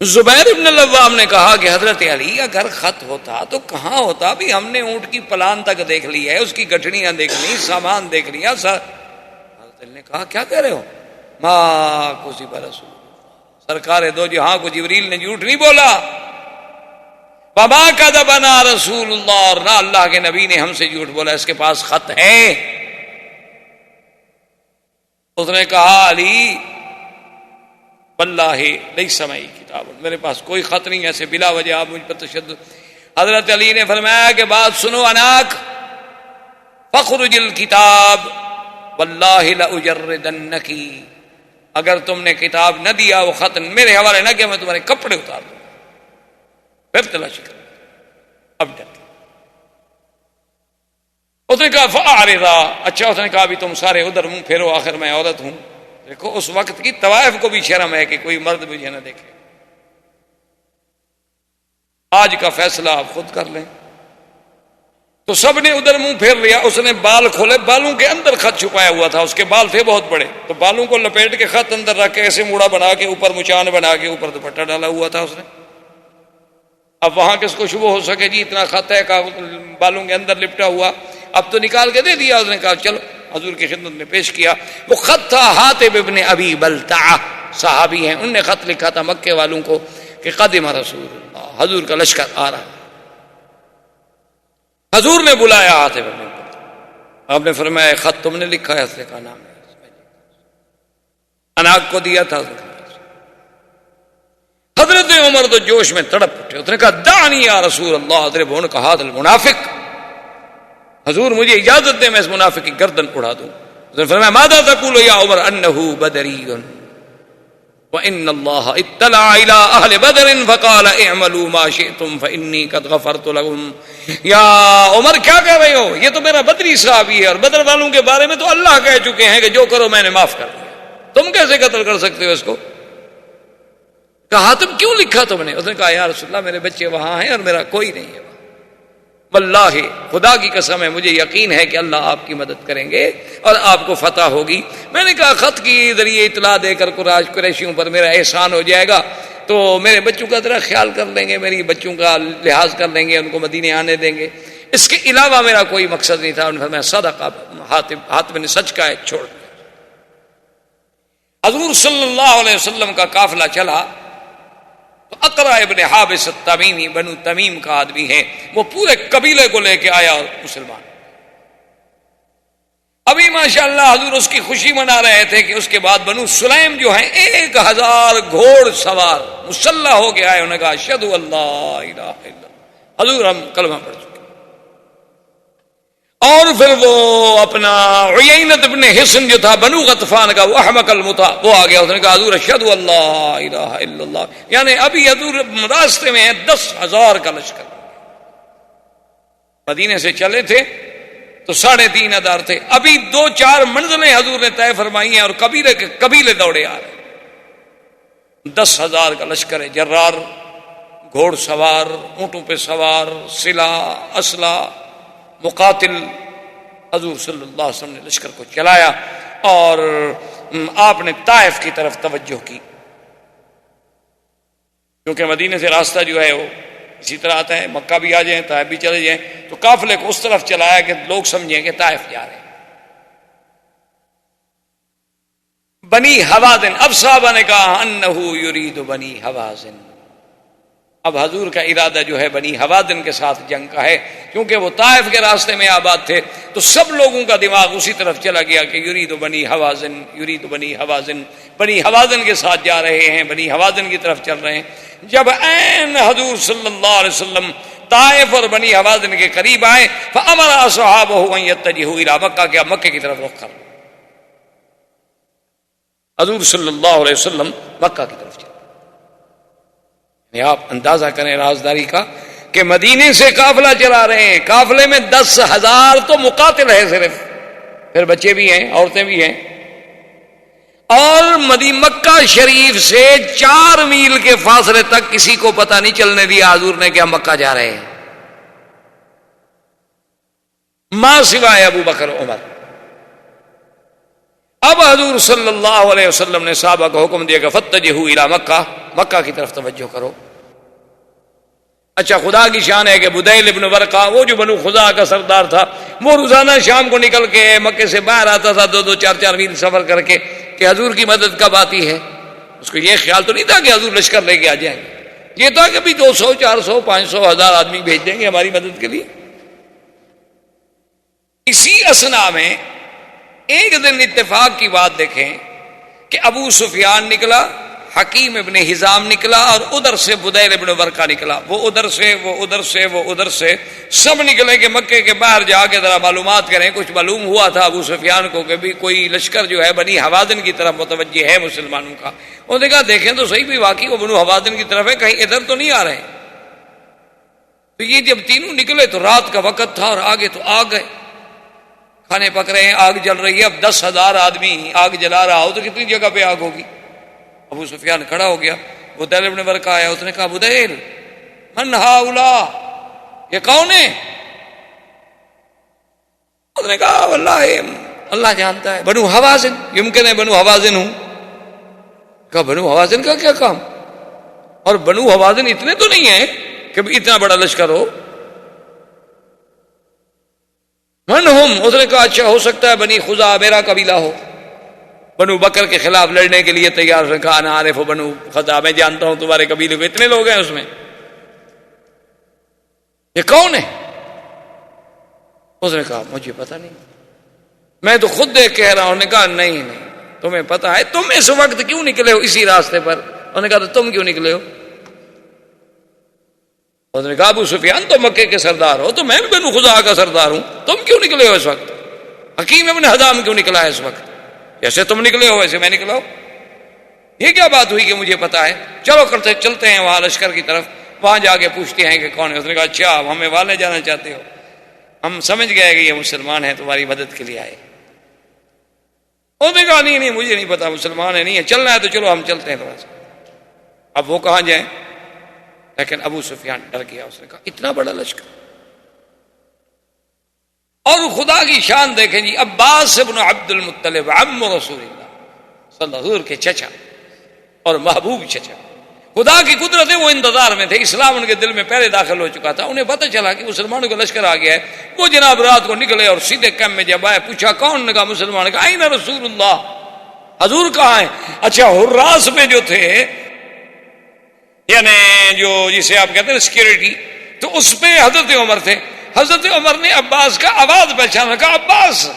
زبیر ابن العوام نے کہا کہ حضرت علی اگر خط ہوتا تو کہاں ہوتا، بھی ہم نے اونٹ کی پلان تک دیکھ لی ہے، اس کی گٹھڑیاں دیکھ لی، سامان دیکھ لیا۔ حضرت علی نے کہا کیا کہہ رہے ہو؟ ماں کتب رسول سرکار دو جہاں کو جبریل نے جھوٹ نہیں بولا، وما کذبنا رسول اللہ، اور نہ اللہ کے نبی نے ہم سے جھوٹ بولا، اس کے پاس خط ہے۔ اس نے کہا علی واللہ لیس معی کتاب، میرے پاس کوئی خط نہیں، ایسے بلا وجہ آپ مجھ پر تشدد۔ حضرت علی نے فرمایا کہ بات سنو اناک، فخرج الکتاب واللہ لاجردنکی، اگر تم نے کتاب نہ دیا، وہ خط میرے حوالے نہ کیا، میں تمہارے کپڑے اتار دوں، پھر تلاشی کر۔ اب ڈر اس نے کہا فاعرضا، اچھا اس نے کہا بھی تم سارے ادھر منہ پھیرو، آخر میں عورت ہوں۔ دیکھو اس وقت کی طوائف کو بھی شرم ہے کہ کوئی مرد مجھے نہ دیکھے۔ آج کا فیصلہ آپ خود کر لیں۔ تو سب نے ادھر منہ پھیر لیا، اس نے بال کھولے، بالوں کے اندر خط چھپایا ہوا تھا، اس کے بال تھے بہت بڑے، تو بالوں کو لپیٹ کے خط اندر رکھ کے ایسے موڑا بنا کے اوپر مچان بنا کے اوپر دوپٹہ ڈالا ہوا تھا اس نے۔ اب وہاں کس کو شبہ ہو سکے جی اتنا خط ہے بالوں کے اندر لپٹا ہوا، اب تو نکال کے دے دیا۔ اس نے کہا چلو، حضور کی خدمت میں پیش کیا۔ وہ خط تھا حاتب ابن ابی بلتعہ، صحابی ہیں، ان نے خط لکھا تھا مکے والوں کو کہ قدم رسول اللہ، حضور کا لشکر آ رہا ہے۔ حضور نے بلایا حاتب ابن ابی بلتعہ، آپ نے فرمایا خط تم نے لکھا ہے؟ اس نے کہا نام ہے، اناق کو دیا تھا۔ حضرت عمر تو جوش میں تڑپ اٹھے، اس نے کہا دعنی یا رسول اللہ اضرب عنق ھذا المنافق، حضور مجھے اجازت دے میں اس منافق کی گردن اڑا دوں۔ حضور نے فرمایا ماذا تقول یا عمر انه بدری وان الله اطلع الى اهل بدر فقال اعملوا ما شئتم فاني قد غفرت لكم۔ یا عمر کیا کہہ رہے ہو، یہ تو میرا بدری صحابی ہے، اور بدر والوں کے بارے میں تو اللہ کہہ چکے ہیں کہ جو کرو میں نے معاف کر دیا، تم کیسے قتل کر سکتے ہو اس کو؟ کہا تم کیوں لکھا تم نے؟ اس نے کہا یا رسول اللہ میرے بچے وہاں ہیں اور میرا کوئی نہیں ہے، واللہ خدا کی قسم ہے مجھے یقین ہے کہ اللہ آپ کی مدد کریں گے اور آپ کو فتح ہوگی۔ میں نے کہا خط کی ذریعے اطلاع دے کر قریشیوں پر میرا احسان ہو جائے گا تو میرے بچوں کا ذرا خیال کر لیں گے، میری بچوں کا لحاظ کر لیں گے، ان کو مدینے آنے دیں گے، اس کے علاوہ میرا کوئی مقصد نہیں تھا۔ انہوں نے فرمایا صدقہ، حاتب نے سچ کہا ہے، چھوڑ۔ حضور صلی اللہ علیہ وسلم کا قافلہ چلا تو اقرا ابن حابس التمیمی، بنو تمیم کا آدمی ہے، وہ پورے قبیلے کو لے کے آیا اور مسلمان۔ ابھی ماشاءاللہ حضور اس کی خوشی منا رہے تھے کہ اس کے بعد بنو سلیم جو ہیں 1000 گھوڑ سوار مسلح ہو کے آئے، انہوں نے کہا اشہد ان لا الہ الا اللہ، حضور ہم کلمہ پڑھ چکے۔ اور پھر وہ اپنا عیینت ابن حصن جو تھا بنو غطفان کا، وہ احمق المتا، وہ آ گیا، اس نے کہا حضور اشہد ان لا الہ الا اللہ، یعنی ابھی حضور راستے میں 10,000 کا لشکر، مدینے سے چلے تھے تو 3,500 تھے. ابھی 2-4 منزلیں حضور نے طے فرمائی ہیں اور قبیلے دوڑے آ رہے. 10,000 کا لشکر ہے، جرار، گھوڑ سوار، اونٹوں پہ سوار، سلاح، اسلحہ، مقاتل. حضور صلی اللہ علیہ وسلم نے لشکر کو چلایا اور آپ نے طائف کی طرف توجہ کی، کیونکہ مدینے سے راستہ جو ہے وہ اسی طرح آتا ہے، مکہ بھی آ جائیں، طائف بھی چلے جائیں. تو قافلے کو اس طرف چلایا کہ لوگ سمجھیں کہ طائف جا رہے ہیں. بنی حوازن، اب صحابہ نے کہا انہو یرید بنی حوازن، اب حضور کا ارادہ جو ہے بنی حوازن کے ساتھ جنگ کا ہے، کیونکہ وہ طائف کے راستے میں آباد تھے. تو سب لوگوں کا دماغ اسی طرف چلا گیا کہ یرید بنی حوازن، یرید بنی حوازن، بنی حوازن کے ساتھ جا رہے ہیں، بنی حوازن کی طرف چل رہے ہیں. جب عین حضور صلی اللہ علیہ وسلم طائف اور بنی حوازن کے قریب آئے، فامر اصحابہ ان یتجہوا الی مکہ، کہ اب مکے کی طرف رخ کر. حضور صلی اللہ علیہ وسلم مکہ کی طرف چلے. آپ اندازہ کریں رازداری کا کہ مدینے سے قافلہ چلا رہے ہیں، قافلے میں 10,000 تو مقاتل ہے صرف، پھر بچے بھی ہیں، عورتیں بھی ہیں، اور مکہ شریف سے 4 میل کے فاصلے تک کسی کو پتہ نہیں چلنے دیا حضور نے کہ ہم مکہ جا رہے ہیں، ماں سوائے ابو بکر عمر. اب حضور صلی اللہ علیہ وسلم نے صحابہ کو حکم دیا کہ فتجہوا الی مکہ، مکہ کی طرف توجہ کرو. اچھا، خدا کی شان ہے کہ بدیل ابن ورقہ، وہ جو بنو خزاعہ کا سردار تھا، وہ روزانہ شام کو نکل کے مکے سے باہر آتا تھا 2-2 4-4 میل سفر کر کے کہ حضور کی مدد کب آتی ہے. اس کو یہ خیال تو نہیں تھا کہ حضور لشکر لے کے آ جائیں گے، یہ تھا کہ بھی 200 400 500 1000 آدمی بھیج دیں گے ہماری مدد کے لیے. اسی اثنا میں ایک دن اتفاق کی بات دیکھیں کہ ابو سفیان نکلا، حکیم ابن حزام نکلا، اور ادھر سے بدیل ابن ورقہ نکلا. وہ ادھر سے، وہ ادھر سے، وہ ادھر سے، سب نکلے کہ مکے کے باہر جا کے ذرا معلومات کریں. کچھ معلوم ہوا تھا ابو سفیان کو کہ بھی کوئی لشکر جو ہے بنی حوازن کی طرف متوجہ ہے مسلمانوں کا. انہوں نے کہا دیکھیں تو صحیح، بھی واقعی وہ بنو حوازن کی طرف ہے، کہیں ادھر تو نہیں آ رہے. تو یہ جب تینوں نکلے تو رات کا وقت تھا اور آگے تو آگ ہے، کھانے پک رہے ہیں، آگ جل رہی ہے. اب 10,000 آدمی آگ جلا رہا ہو تو کتنی جگہ پہ آگ ہوگی. ابو سفیان کھڑا ہو گیا. بدیل ابن ورقہ آیا، اس نے کہا بدیل من ہؤلاء، یہ کون ہے؟ اس نے کہا واللہ اللہ جانتا ہے، بنو حوازن، یمکن ہے بنو حوازن ہوں. کہا بنو حوازن کا کیا کام؟ اور بنو حوازن اتنے تو نہیں ہیں کہ اتنا بڑا لشکر ہو. من ہم؟ اس نے کہا اچھا ہو سکتا ہے بنی خزاعہ میرا قبیلہ ہو، بنو بکر کے خلاف لڑنے کے لیے تیار. اس نے کہا انا عارف بنو خزاعہ، میں جانتا ہوں تمہارے قبیلے کو، اتنے لوگ ہیں اس میں، یہ کون ہے؟ اس نے کہا مجھے پتہ نہیں، میں تو خود دیکھ کہہ رہا ہوں. نے کہا نہیں تمہیں پتہ ہے، تم اس وقت کیوں نکلے ہو اسی راستے پر؟ انہوں نے کہا تو تم کیوں نکلے ہو؟ اس نے کہا ابو سفیان تو مکے کے سردار ہو، تو میں بھی بنو خزاعہ کا سردار ہوں، تم کیوں نکلے ہو اس وقت؟ حکیم ابن حزام کیوں نکلا ہے اس وقت؟ جیسے تم نکلے ہو ویسے میں نکلا ہوں. یہ کیا بات ہوئی کہ مجھے پتا ہے؟ چلو چلتے ہیں وہاں لشکر کی طرف، وہاں جا کے پوچھتے ہیں کہ کون ہے. اس نے کہا اچھا آپ ہمیں والے جانا چاہتے ہو، ہم سمجھ گئے کہ یہ مسلمان ہیں، تمہاری مدد کے لیے آئے. اس نے کہا نہیں مجھے نہیں پتا، مسلمان ہے نہیں ہے، چلنا ہے تو چلو ہم چلتے ہیں تھوڑا سا. اب وہ کہاں جائیں؟ لیکن ابو سفیان ڈر گیا. اس نے کہا اتنا بڑا لشکر. اور خدا کی شان دیکھیں جی، عباس ابن عبد المطلب عم رسول اللہ صلی اللہ علیہ وسلم کے چچا اور محبوب چچا، خدا کی قدرت ہے وہ انتظار میں تھے. اسلام ان کے دل میں پہلے داخل ہو چکا تھا. انہیں پتہ چلا کہ مسلمانوں کا لشکر آ گیا ہے. وہ جناب رات کو نکلے اور سیدھے کیمپ میں جب آئے، پوچھا کون؟ نے کہا مسلمان. نے کہا آئین رسول اللہ، حضور کہاں ہیں؟ اچھا حراس میں جو تھے، یعنی جو جسے آپ کہتے ہیں سیکورٹی، تو اس پہ حضرت عمر تھے. حضرت عمر نے عباس کا آواز پہچانا، کہا عباس،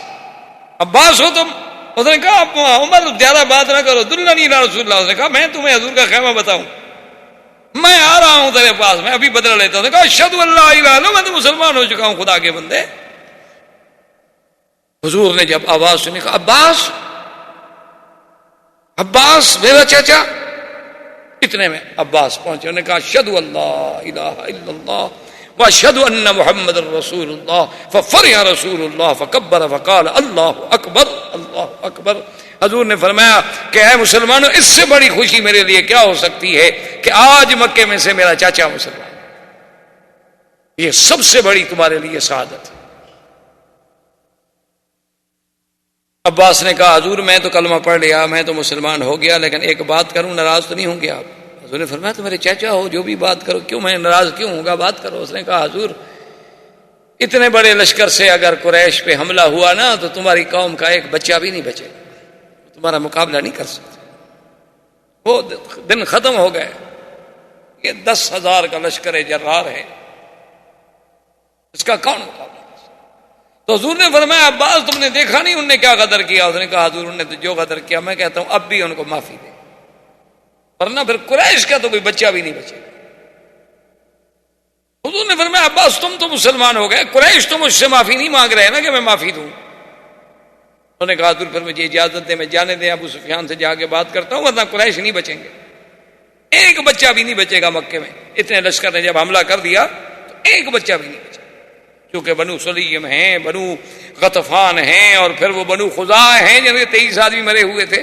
عباس ہو تم؟ اس نے کہا عمر زیادہ بات نہ کرو، دلنی الی رسول اللہ. اس نے کہا میں تمہیں حضور کا خیمہ بتاؤں، میں آ رہا ہوں تیرے پاس، میں ابھی بدلا لیتا ہوں. نے کہا اشہد ان لا الہ الا اللہ، میں تو مسلمان ہو چکا ہوں خدا کے بندے. حضور نے جب آواز سنی کہا عباس، عباس میرا چچا. اتنے میں عباس پہنچے، انہوں نے کہا اشہد ان لا الہ الا اللہ واشهد ان محمد رسول اللہ ففرح رسول اللہ فکبر فقال اللہ اکبر اللہ اکبر. حضور نے فرمایا کہ اے مسلمانوں، اس سے بڑی خوشی میرے لیے کیا ہو سکتی ہے کہ آج مکے میں سے میرا چاچا مسلمان. یہ سب سے بڑی تمہارے لیے سعادت ہے. عباس نے کہا حضور میں تو کلمہ پڑھ لیا، میں تو مسلمان ہو گیا، لیکن ایک بات کروں، ناراض تو نہیں ہوں گے آپ؟ حضور نے فرمایا تو میرے چاچا ہو، جو بھی بات کرو، کیوں میں ناراض کیوں ہوں گا، بات کرو. اس نے کہا حضور اتنے بڑے لشکر سے اگر قریش پہ حملہ ہوا نا تو تمہاری قوم کا ایک بچہ بھی نہیں بچے گا، تمہارا مقابلہ نہیں کر سکتے. وہ دن ختم ہو گئے. یہ 10,000 کا لشکر جرار ہے، اس کا کون مقابلہ؟ تو حضور نے فرمایا عباس تم نے دیکھا نہیں انہوں نے کیا غدر کیا؟ اس نے کہا حضور انہوں نے تو جو غدر کیا، میں کہتا ہوں اب بھی ان کو معافی دے، ورنہ پھر قریش کا تو کوئی بچہ بھی نہیں بچے گا. حضور نے فرمایا عباس تم تو مسلمان ہو گئے، قریش تو مجھ سے معافی نہیں مانگ رہے نا کہ میں معافی دوں. انہوں نے کہا حضور پھر مجھے اجازت دیں، میں جانے دیں ابو سفیان سے جا کے بات کرتا ہوں، ورنہ قریش نہیں بچیں گے، ایک بچہ بھی نہیں بچے گا مکے میں. اتنے لشکر نے جب حملہ کر دیا تو ایک بچہ بھی نہیں بچا، کیونکہ بنو سلیم ہیں، بنو غطفان ہیں، اور پھر وہ بنو خزاع ہیں جن کے 23 آدمی مرے ہوئے تھے،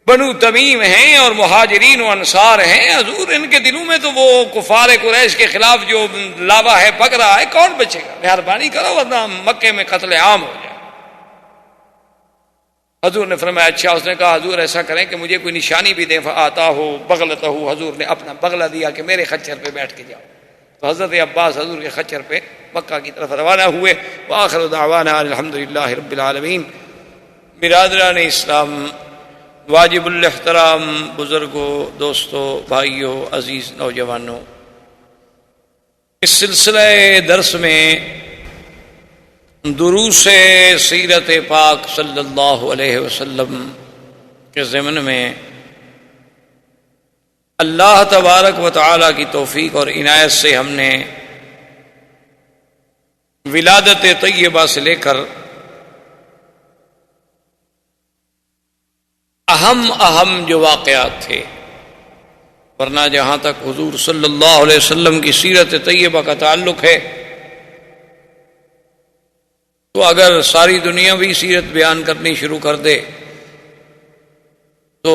بنو تمیم ہیں، اور مہاجرین و انصار ہیں. حضور ان کے دلوں میں تو وہ کفار قریش کے خلاف جو لاوا ہے پک رہا ہے، کون بچے گا؟ مہربانی کرو ورنہ مکے میں قتل عام ہو جائے. حضور نے فرمایا اچھا. اس نے کہا حضور ایسا کریں کہ مجھے کوئی نشانی بھی دیں. فآتا ہو بغلتہ، حضور نے اپنا بغلہ دیا کہ میرے خچر پہ بیٹھ کے جاؤ. تو حضرت عباس حضور کے خچر پہ مکہ کی طرف روانہ ہوئے. وآخر دعوانا الحمدللہ رب العالمین. برادران اسلام، واجب الاحترام بزرگوں، دوستوں، بھائیوں، عزیز نوجوانوں، اس سلسلہ درس میں دروس سیرت پاک صلی اللہ علیہ وسلم کے ضمن میں اللہ تبارک و تعالی کی توفیق اور عنایت سے ہم نے ولادت طیبہ سے لے کر اہم جو واقعات تھے، ورنہ جہاں تک حضور صلی اللہ علیہ وسلم کی سیرت طیبہ کا تعلق ہے تو اگر ساری دنیا بھی سیرت بیان کرنی شروع کر دے تو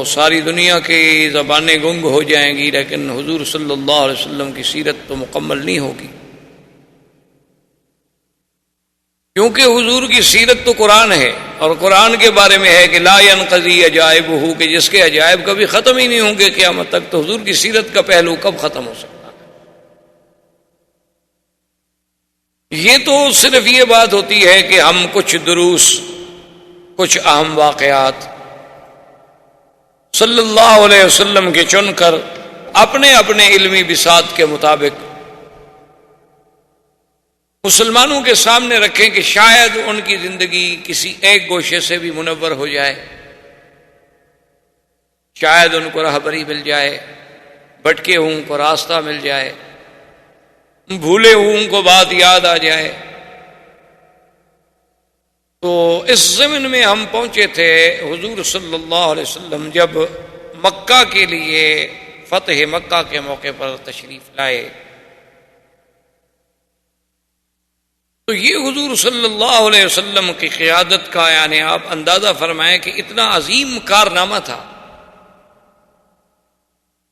ساری دنیا کی زبانیں گنگ ہو جائیں گی، لیکن حضور صلی اللہ علیہ وسلم کی سیرت تو مکمل نہیں ہوگی، کیونکہ حضور کی سیرت تو قرآن ہے، اور قرآن کے بارے میں ہے کہ لا ينقضی عجائبہ، کہ جس کے عجائب کبھی ختم ہی نہیں ہوں گے قیامت تک. تو حضور کی سیرت کا پہلو کب ختم ہو سکتا؟ یہ تو صرف یہ بات ہوتی ہے کہ ہم کچھ دروس، کچھ اہم واقعات صلی اللہ علیہ وسلم کے چن کر اپنے اپنے علمی بساط کے مطابق مسلمانوں کے سامنے رکھیں کہ شاید ان کی زندگی کسی ایک گوشے سے بھی منور ہو جائے، شاید ان کو راہبری مل جائے، بھٹکے ہوں کو راستہ مل جائے، بھولے ہوں کو بات یاد آ جائے. تو اس ضمن میں ہم پہنچے تھے حضور صلی اللہ علیہ وسلم جب مکہ کے لیے فتح مکہ کے موقع پر تشریف لائے تو یہ حضور صلی اللہ علیہ وسلم کی قیادت کا، یعنی آپ اندازہ فرمائیں کہ اتنا عظیم کارنامہ تھا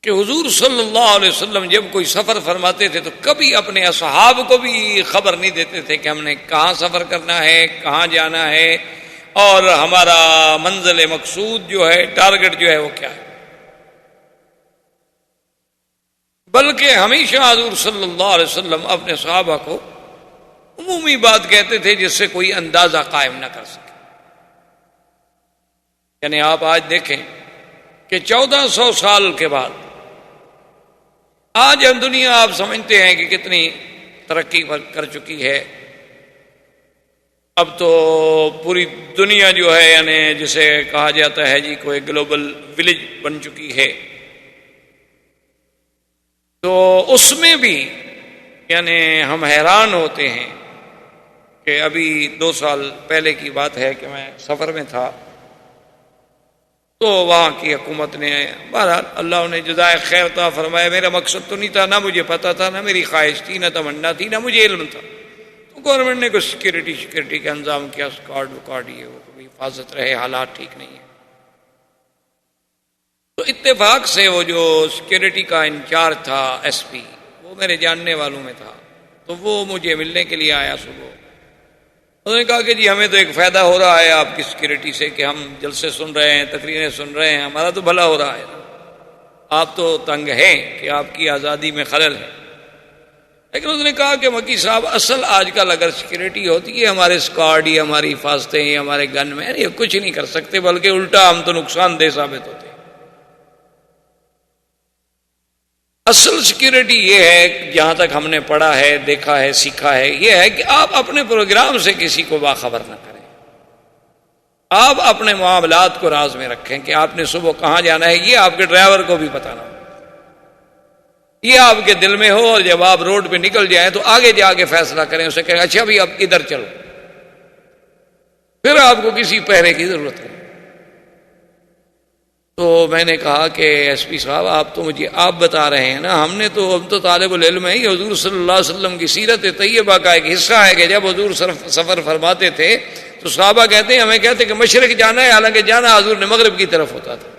کہ حضور صلی اللہ علیہ وسلم جب کوئی سفر فرماتے تھے تو کبھی اپنے اصحاب کو بھی خبر نہیں دیتے تھے کہ ہم نے کہاں سفر کرنا ہے، کہاں جانا ہے، اور ہمارا منزل مقصود جو ہے، ٹارگٹ جو ہے وہ کیا ہے. بلکہ ہمیشہ حضور صلی اللہ علیہ وسلم اپنے صحابہ کو عمومی بات کہتے تھے جس سے کوئی اندازہ قائم نہ کر سکے. یعنی آپ آج دیکھیں کہ 1400 سال کے بعد آج ہم دنیا آپ سمجھتے ہیں کہ کتنی ترقی کر چکی ہے. اب تو پوری دنیا جو ہے، یعنی جسے کہا جاتا ہے جی کوئی گلوبل ولیج بن چکی ہے. تو اس میں بھی یعنی ہم حیران ہوتے ہیں کہ ابھی 2 سال پہلے کی بات ہے کہ میں سفر میں تھا تو وہاں کی حکومت نے بہرحال اللہ نے جزائے خیر عطا فرمایا. میرا مقصد تو نہیں تھا، نہ مجھے پتا تھا، نہ میری خواہش تھی، نہ تمنا تھی، نہ مجھے علم تھا. تو گورنمنٹ نے کوئی سیکورٹی کا انتظام کیا، اسکواڈ یہ وہ حفاظت رہے، حالات ٹھیک نہیں ہیں. تو اتفاق سے وہ جو سیکورٹی کا انچارج تھا ایس پی، وہ میرے جاننے والوں میں تھا. تو وہ مجھے ملنے کے لیے آیا صبح. انہوں نے کہا کہ جی ہمیں تو ایک فائدہ ہو رہا ہے آپ کی سیکورٹی سے کہ ہم جلسے سن رہے ہیں، تقریریں سن رہے ہیں، ہمارا تو بھلا ہو رہا ہے. آپ تو تنگ ہیں کہ آپ کی آزادی میں خلل ہے. لیکن اس نے کہا کہ مکی صاحب اصل آج کل اگر سیکورٹی ہوتی ہے ہمارے اسکواڈ یا ہماری حفاظتیں یا ہمارے گن میں یہ کچھ نہیں کر سکتے، بلکہ الٹا ہم تو نقصان دہ ثابت ہوتے ہیں. اصل سیکورٹی یہ ہے، جہاں تک ہم نے پڑھا ہے، دیکھا ہے، سیکھا ہے، یہ ہے کہ آپ اپنے پروگرام سے کسی کو باخبر نہ کریں. آپ اپنے معاملات کو راز میں رکھیں کہ آپ نے صبح کہاں جانا ہے، یہ آپ کے ڈرائیور کو بھی پتہ نہ ہو، یہ آپ کے دل میں ہو. اور جب آپ روڈ پہ نکل جائیں تو آگے جا کے فیصلہ کریں، اسے کہیں اچھا بھی اب ادھر چلو، پھر آپ کو کسی پہرے کی ضرورت نہیں. تو میں نے کہا کہ ایس پی صاحب آپ تو مجھے آپ بتا رہے ہیں نا، ہم تو طالب العلم ہیں. حضور صلی اللہ علیہ وسلم کی سیرت طیبہ کا ایک حصہ ہے کہ جب حضور سفر فرماتے تھے تو صحابہ کہتے ہیں، ہمیں کہتے کہ مشرق جانا ہے، حالانکہ جانا حضور نے مغرب کی طرف ہوتا تھا.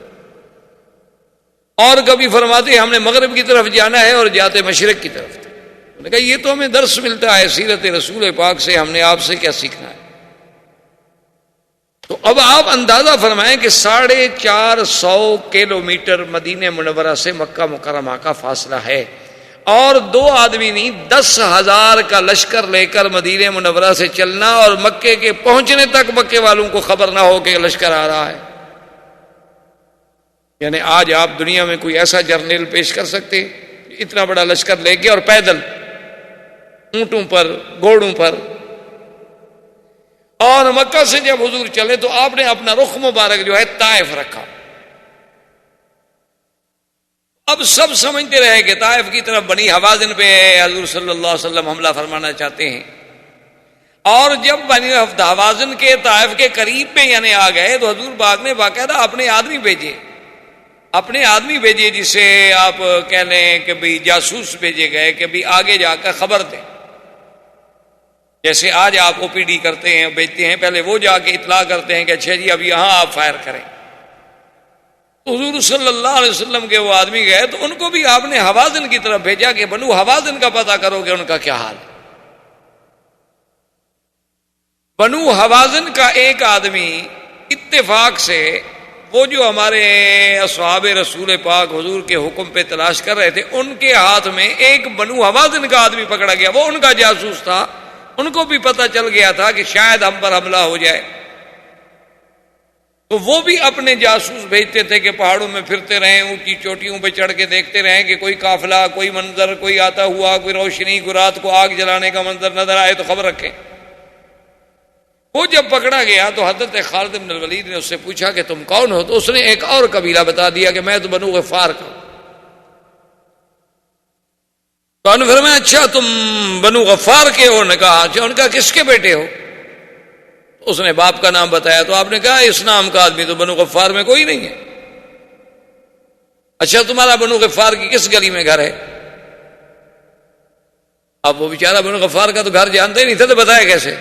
اور کبھی فرماتے ہم نے مغرب کی طرف جانا ہے اور جاتے مشرق کی طرف تھے. میں نے کہا یہ تو ہمیں درس ملتا ہے سیرت رسول پاک سے، ہم نے آپ سے کیا سیکھنا ہے. تو اب آپ اندازہ فرمائیں کہ 450 کلومیٹر مدینہ منورہ سے مکہ مکرمہ کا فاصلہ ہے، اور 2 آدمی نہیں 10,000 کا لشکر لے کر مدینہ منورہ سے چلنا، اور مکے کے پہنچنے تک مکے والوں کو خبر نہ ہو کہ لشکر آ رہا ہے. یعنی آج آپ دنیا میں کوئی ایسا جرنیل پیش کر سکتے اتنا بڑا لشکر لے کے اور پیدل، اونٹوں پر، گھوڑوں پر. اور مکہ سے جب حضور چلے تو آپ نے اپنا رخ مبارک جو ہے طائف رکھا. اب سب سمجھتے رہے کہ طائف کی طرف بنی حوازن پہ حضور صلی اللہ علیہ وسلم حملہ فرمانا چاہتے ہیں. اور جب بنی حوازن کے طائف کے قریب میں یعنی آ گئے تو حضور پاک نے باقاعدہ اپنے آدمی بھیجے جسے آپ کہہ لیں کہ بھئی جاسوس بھیجے گئے کہ بھئی آگے جا کر خبر دیں. جیسے آج آپ او پی ڈی کرتے ہیں، بھیجتے ہیں، پہلے وہ جا کے اطلاع کرتے ہیں کہ اچھا جی اب یہاں آپ فائر کریں. تو حضور صلی اللہ علیہ وسلم کے وہ آدمی گئے تو ان کو بھی آپ نے حوازن کی طرف بھیجا کہ بنو حوازن کا پتہ کرو کہ ان کا کیا حال ہے. بنو حوازن کا ایک آدمی اتفاق سے وہ جو ہمارے اصحاب رسول پاک حضور کے حکم پہ تلاش کر رہے تھے، ان کے ہاتھ میں ایک بنو حوازن کا آدمی پکڑا گیا. وہ ان کا جاسوس تھا، ان کو بھی پتہ چل گیا تھا کہ شاید ہم پر حملہ ہو جائے. تو وہ بھی اپنے جاسوس بھیجتے تھے کہ پہاڑوں میں پھرتے رہیں، اونچی چوٹیوں پہ چڑھ کے دیکھتے رہیں کہ کوئی قافلہ، کوئی منظر، کوئی آتا ہوا، کوئی روشنی، کوئی رات کو آگ جلانے کا منظر نظر آئے تو خبر رکھیں. وہ جب پکڑا گیا تو حضرت خالد بن الولید نے اس سے پوچھا کہ تم کون ہو؟ تو اس نے ایک اور قبیلہ بتا دیا کہ میں تو بنو غفار کا ہوں. تو انہوں نے فرمایا اچھا تم بنو غفار کے ہو؟ نے کہا اچھا. ان کا کس کے بیٹے ہو؟ اس نے باپ کا نام بتایا. تو آپ نے کہا اس نام کا آدمی تو بنو غفار میں کوئی نہیں ہے. اچھا تمہارا بنو غفار کی کس گلی میں گھر ہے؟ اب وہ بیچارہ بنو غفار کا تو گھر جانتے ہی نہیں تھے، تو بتایا کیسے؟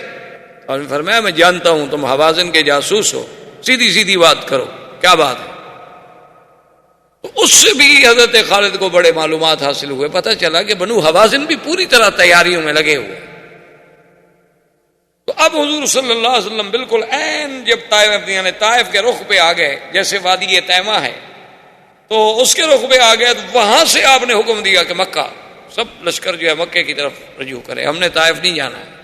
اور فرمایا میں جانتا ہوں تم حوازن کے جاسوس ہو، سیدھی بات کرو، کیا بات ہے؟ تو اس سے بھی حضرت خالد کو بڑے معلومات حاصل ہوئے. پتہ چلا کہ بنو حوازن بھی پوری طرح تیاریوں میں لگے ہوئے. تو اب حضور صلی اللہ علیہ وسلم بالکل عین جب طائف کے رخ پہ آ گئے، جیسے وادی تیمہ ہے تو اس کے رخ پہ آ گئے، تو وہاں سے آپ نے حکم دیا کہ مکہ سب لشکر جو ہے مکے کی طرف رجوع کرے، ہم نے طائف نہیں جانا ہے.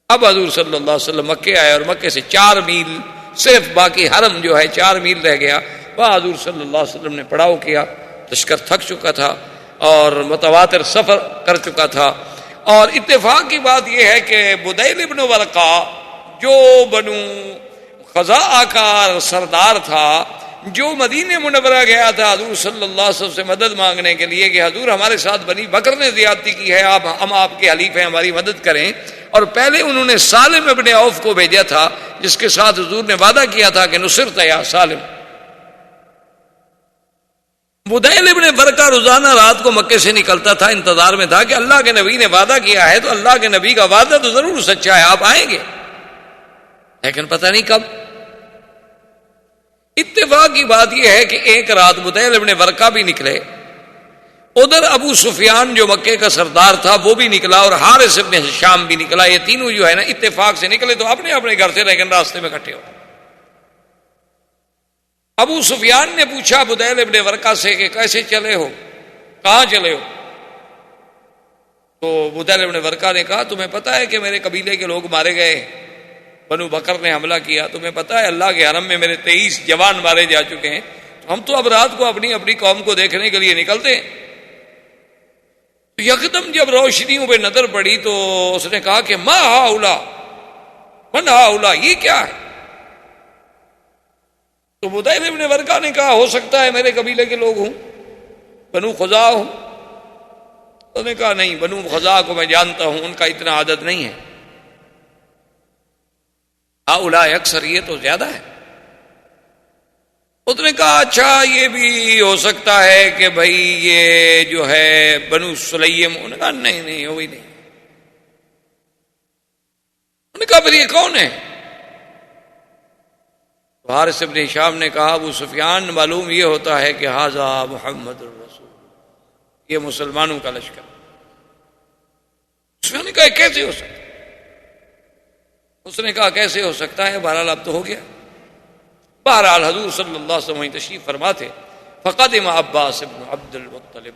اب حضور صلی اللہ علیہ وسلم مکے آئے اور مکے سے 4 میل صرف باقی حرم جو ہے 4 میل رہ گیا. وہاں حضور صلی اللہ علیہ وسلم نے پڑاؤ کیا. لشکر تھک چکا تھا اور متواتر سفر کر چکا تھا. اور اتفاق کی بات یہ ہے کہ بدیل ابن ورقہ جو بنو خزاعہ کا سردار تھا، جو مدینہ منورہ گیا تھا حضور صلی اللہ علیہ وسلم سے مدد مانگنے کے لیے کہ حضور ہمارے ساتھ بنی بکر نے زیادتی کی ہے، ہم آپ کے حلیف ہیں، ہماری مدد کریں. اور پہلے انہوں نے سالم ابن عوف کو بھیجا تھا، جس کے ساتھ حضور نے وعدہ کیا تھا کہ نصرت یا سالم۔ بدیل ابن ورقہ روزانہ رات کو مکے سے نکلتا تھا، انتظار میں تھا کہ اللہ کے نبی نے وعدہ کیا ہے تو اللہ کے نبی کا وعدہ تو ضرور سچا ہے، آپ آئیں گے، لیکن پتہ نہیں کب۔ اتفاق کی بات یہ ہے کہ ایک رات بدیل ابن ورقہ بھی نکلے، ادھر ابو سفیان جو مکے کا سردار تھا وہ بھی نکلا، اور حارث ابن ہشام بھی نکلا۔ یہ تینوں جو ہے نا اتفاق سے نکلے تو اپنے اپنے گھر سے، لیکن راستے میں اکٹھے ہو۔ ابو سفیان نے پوچھا بدیل ابن ورقہ سے کہ کیسے چلے ہو، کہاں چلے ہو؟ تو بدیل ابن ورقہ نے کہا تمہیں پتہ ہے کہ میرے قبیلے کے لوگ مارے گئے، بنو بکر نے حملہ کیا، تمہیں پتہ ہے اللہ کے حرم میں میرے 23 جوان مارے جا چکے ہیں، ہم تو اب رات کو اپنی اپنی قوم کو دیکھنے کے لیے نکلتے ہیں۔ یکدم جب روشنیوں پہ نظر پڑی تو اس نے کہا کہ ما ہاؤلا، من ہاؤلا، یہ کیا ہے؟ تو بدیل ابن ورقہ نے کہا ہو سکتا ہے میرے قبیلے کے لوگ ہوں، بنو خزاع ہوں۔ اس نے کہا نہیں، بنو خزاع کو میں جانتا ہوں، ان کا اتنا عدد نہیں ہے، ہاؤلا اکثر، یہ تو زیادہ ہے۔ اس نے کہا اچھا یہ بھی ہو سکتا ہے کہ بھائی یہ جو ہے بنو سلیم۔ انہوں نے کہا نہیں وہی نہیں۔ انہوں نے کہا پھر یہ کون ہے؟ حارث ابن ہشام نے کہا ابو سفیان معلوم یہ ہوتا ہے کہ ھذا محمد الرسول، یہ مسلمانوں کا لشکر۔ سفیان نے کہا کیسے ہو سکتا ہے؟ اس نے کہا کیسے ہو سکتا ہے، بہرحال اب تو ہو گیا۔ بہرحال حضور صلی اللہ علیہ وسلم تشریف فرما تھے، فقدم عباس ابن عبد المطلب،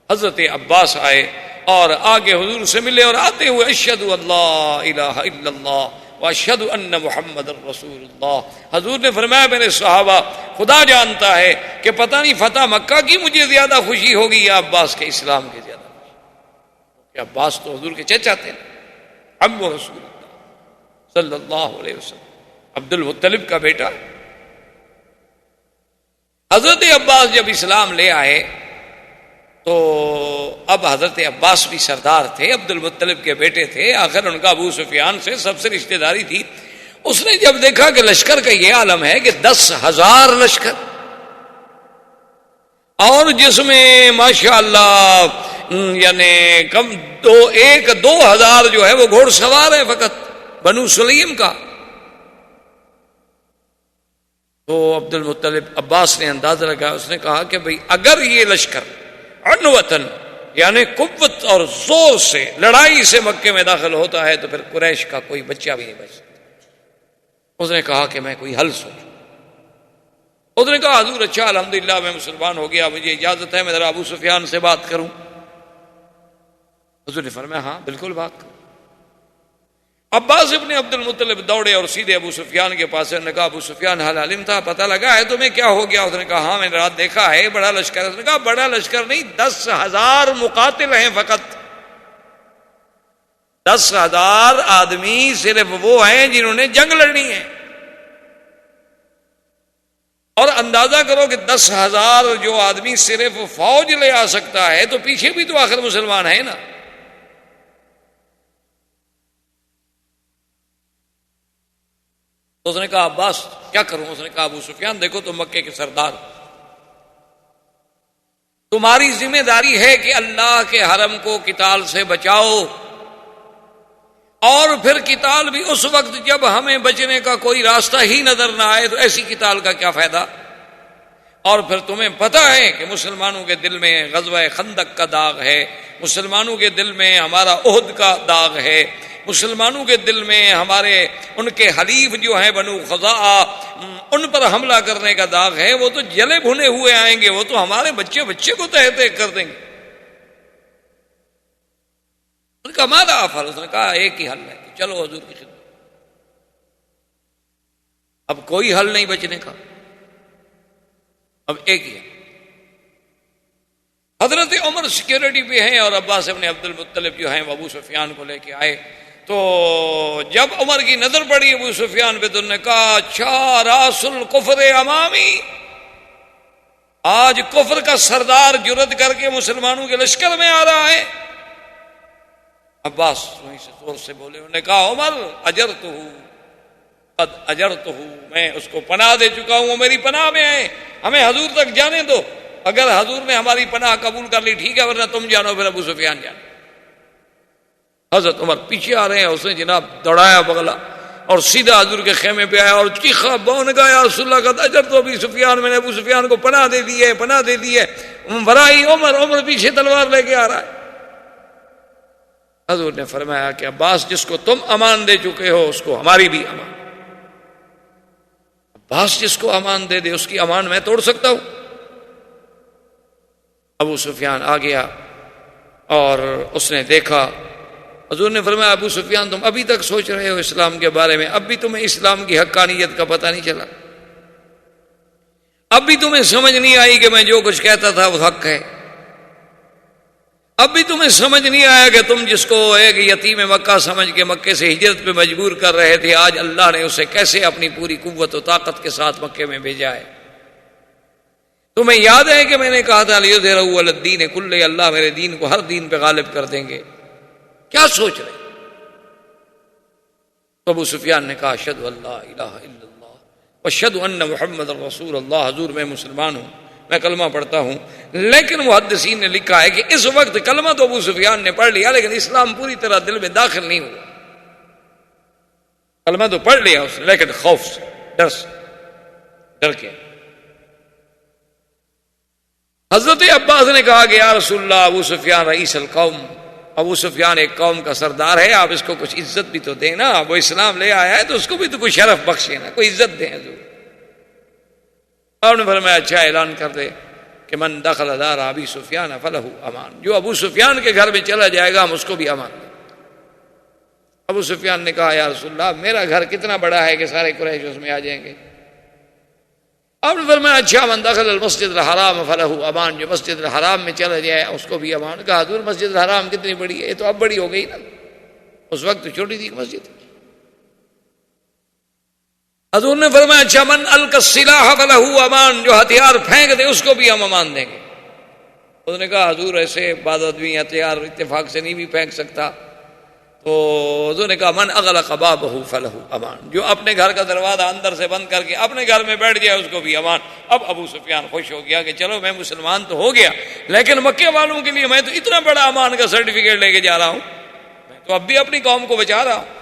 حضرت عباس آئے اور آگے حضور سے ملے، اور آتے ہوئے اشہد اللہ الہ الا اللہ واشہد ان محمد الرسول اللہ۔ حضور نے فرمایا میرے صحابہ خدا جانتا ہے کہ پتہ نہیں فتح مکہ کی مجھے زیادہ خوشی ہوگی یا عباس کے اسلام کی زیادہ خوشی، کہ عباس تو حضور کے چچا تھے، عم رسول اللہ صلی اللہ علیہ وسلم، عبد المطلب کا بیٹا۔ حضرت عباس جب اسلام لے آئے تو اب حضرت عباس بھی سردار تھے، عبد المطلب کے بیٹے تھے، آخر ان کا ابو سفیان سے سب سے رشتہ داری تھی۔ اس نے جب دیکھا کہ لشکر کا یہ عالم ہے کہ 10,000 لشکر، اور جس میں ماشاءاللہ یعنی کم 2,000 جو ہے وہ گھوڑ سوار ہے فقط بنو سلیم کا، تو عبد المطلب عباس نے اندازہ لگا، اس نے کہا کہ بھئی اگر یہ لشکر عنوتن یعنی قوت اور زور سے لڑائی سے مکے میں داخل ہوتا ہے تو پھر قریش کا کوئی بچہ بھی نہیں بچ سکتا۔ اس نے کہا کہ میں کوئی حل سوچوں۔ اس نے کہا حضور اچھا الحمدللہ میں مسلمان ہو گیا، مجھے اجازت ہے میں ذرا ابو سفیان سے بات کروں؟ حضور نے فرمایا ہاں بالکل بات کروں۔ عباس ابن عبد المطلب دوڑے اور سیدھے ابو سفیان کے پاس، نے کہا ابو سفیان حال علم تھا، پتہ لگا ہے تمہیں کیا ہو گیا؟ اس نے کہا ہاں میں نے رات دیکھا ہے بڑا لشکر ہے۔ اس نے کہا بڑا لشکر نہیں، 10,000 مقاتل ہیں فقط، 10,000 آدمی صرف وہ ہیں جنہوں نے جنگ لڑنی ہے، اور اندازہ کرو کہ 10,000 جو آدمی صرف فوج لے آ سکتا ہے تو پیچھے بھی تو آخر مسلمان ہیں نا۔ اس نے کہا عباس کیا کروں؟ اس نے کہا ابو سفیان دیکھو تم مکے کے سردار، تمہاری ذمہ داری ہے کہ اللہ کے حرم کو قتال سے بچاؤ، اور پھر قتال بھی اس وقت جب ہمیں بچنے کا کوئی راستہ ہی نظر نہ آئے، تو ایسی قتال کا کیا فائدہ؟ اور پھر تمہیں پتہ ہے کہ مسلمانوں کے دل میں غزوہ خندق کا داغ ہے، مسلمانوں کے دل میں ہمارا احد کا داغ ہے، مسلمانوں کے دل میں ہمارے ان کے حلیف جو ہیں بنو خزاع ان پر حملہ کرنے کا داغ ہے، وہ تو جلے بھنے ہوئے آئیں گے، وہ تو ہمارے بچے کو تہہ تہہ کر دیں گے۔ ان کا ماذا افعل؟ اس نے کہا ایک ہی حل ہے کہ چلو حضور کی خدمت، اب کوئی حل نہیں بچنے کا، اب ایک ہی ہے۔ حضرت عمر سیکیورٹی پہ ہیں اور عباس ابن عبد المطلب جو ہیں وہ ابو سفیان کو لے کے آئے، تو جب عمر کی نظر پڑی ابو سفیان پہ تو انہوں نے کہا اچھا راس الکفر امامی، آج کفر کا سردار جرأت کر کے مسلمانوں کے لشکر میں آ رہا ہے۔ عباس وہیں سے زور سے بولے، انہوں نے کہا عمر اجرتہ قد اجرتہ، میں اس کو پناہ دے چکا ہوں، وہ میری پناہ میں ہے، ہمیں حضور تک جانے دو، اگر حضور نے ہماری پناہ قبول کر لی ٹھیک ہے، ورنہ تم جانو پھر ابو سفیان جانو۔ حضرت عمر پیچھے آ رہے ہیں، اس نے جناب دوڑایا بغلہ اور سیدھا حضور کے خیمے پہ آیا اور چیخا بون گا یا رسول اللہ کا اجر تو ابو سفیان، میں نے ابو سفیان کو پناہ دے دی ہے، پناہ دے دی ہے۔ برائی عمر پیچھے تلوار لے کے آ رہا ہے۔ حضور نے فرمایا کہ عباس جس کو تم امان دے چکے ہو اس کو ہماری بھی امان، عباس جس کو امان دے دے اس کی امان میں توڑ سکتا ہوں؟ ابو سفیان آ گیا اور اس نے دیکھا، حضور نے فرمایا ابو سفیان تم ابھی تک سوچ رہے ہو اسلام کے بارے میں، اب بھی تمہیں اسلام کی حقانیت کا پتہ نہیں چلا، اب بھی تمہیں سمجھ نہیں آئی کہ میں جو کچھ کہتا تھا وہ حق ہے، اب بھی تمہیں سمجھ نہیں آیا کہ تم جس کو ایک یتیم مکہ سمجھ کے مکے سے ہجرت پہ مجبور کر رہے تھے، آج اللہ نے اسے کیسے اپنی پوری قوت و طاقت کے ساتھ مکے میں بھیجا ہے۔ تمہیں یاد ہے کہ میں نے کہا تھا لیظہرہ علی الدین کلہ، اللہ میرے دین کو ہر دین پہ غالب کر دیں گے، کیا سوچ رہے؟ تو ابو سفیان نے کہا اشہد ان لا الہ الا اللہ واشہد ان محمد رسول اللہ، حضور میں مسلمان ہوں، میں کلمہ پڑھتا ہوں۔ لیکن محدثین نے لکھا ہے کہ اس وقت کلمہ تو ابو سفیان نے پڑھ لیا لیکن اسلام پوری طرح دل میں داخل نہیں ہوا، کلمہ تو پڑھ لیا اس نے لیکن خوف سے، ڈر کے۔ حضرت عباس نے کہا کہ یا رسول اللہ ابو سفیان رئیس القوم، ابو سفیان ایک قوم کا سردار ہے، آپ اس کو کچھ عزت بھی تو دیں نا، وہ اسلام لے آیا ہے تو اس کو بھی تو کوئی شرف بخشے نا، کوئی عزت دیں حضور۔ آپ نے فرمایا اچھا اعلان کر دے کہ من دخل دار ابی سفیان فلہ امان، جو ابو سفیان کے گھر میں چلا جائے گا ہم اس کو بھی امان دیں۔ ابو سفیان نے کہا یا رسول اللہ میرا گھر کتنا بڑا ہے کہ سارے قریش اس میں آ جائیں گے؟ آپ نے فرمایا اچھا من دخل المسجد الحرام فلہ امان، جو مسجد الحرام میں چلا جائے اس کو بھی امان۔ کہا حضور مسجد الحرام کتنی بڑی ہے؟ یہ تو اب بڑی ہو گئی نا، اس وقت تو چھوٹی تھی مسجد۔ حضور نے فرمایا اچھا من القى السلاح فلہ امان، جو ہتھیار پھینک دے اس کو بھی ہم امان دیں گے۔ اس نے کہا حضور ایسے بعض آدمی ہتھیار اتفاق سے نہیں بھی پھینک سکتا، تو حضور نے کہا من اغلق بابہ فلہ امان، جو اپنے گھر کا دروازہ اندر سے بند کر کے اپنے گھر میں بیٹھ جائے اس کو بھی امان۔ اب ابو سفیان خوش ہو گیا کہ چلو میں مسلمان تو ہو گیا لیکن مکے والوں کے لیے میں تو اتنا بڑا امان کا سرٹیفکیٹ لے کے جا رہا ہوں، میں تو اب بھی اپنی قوم کو بچا رہا ہوں۔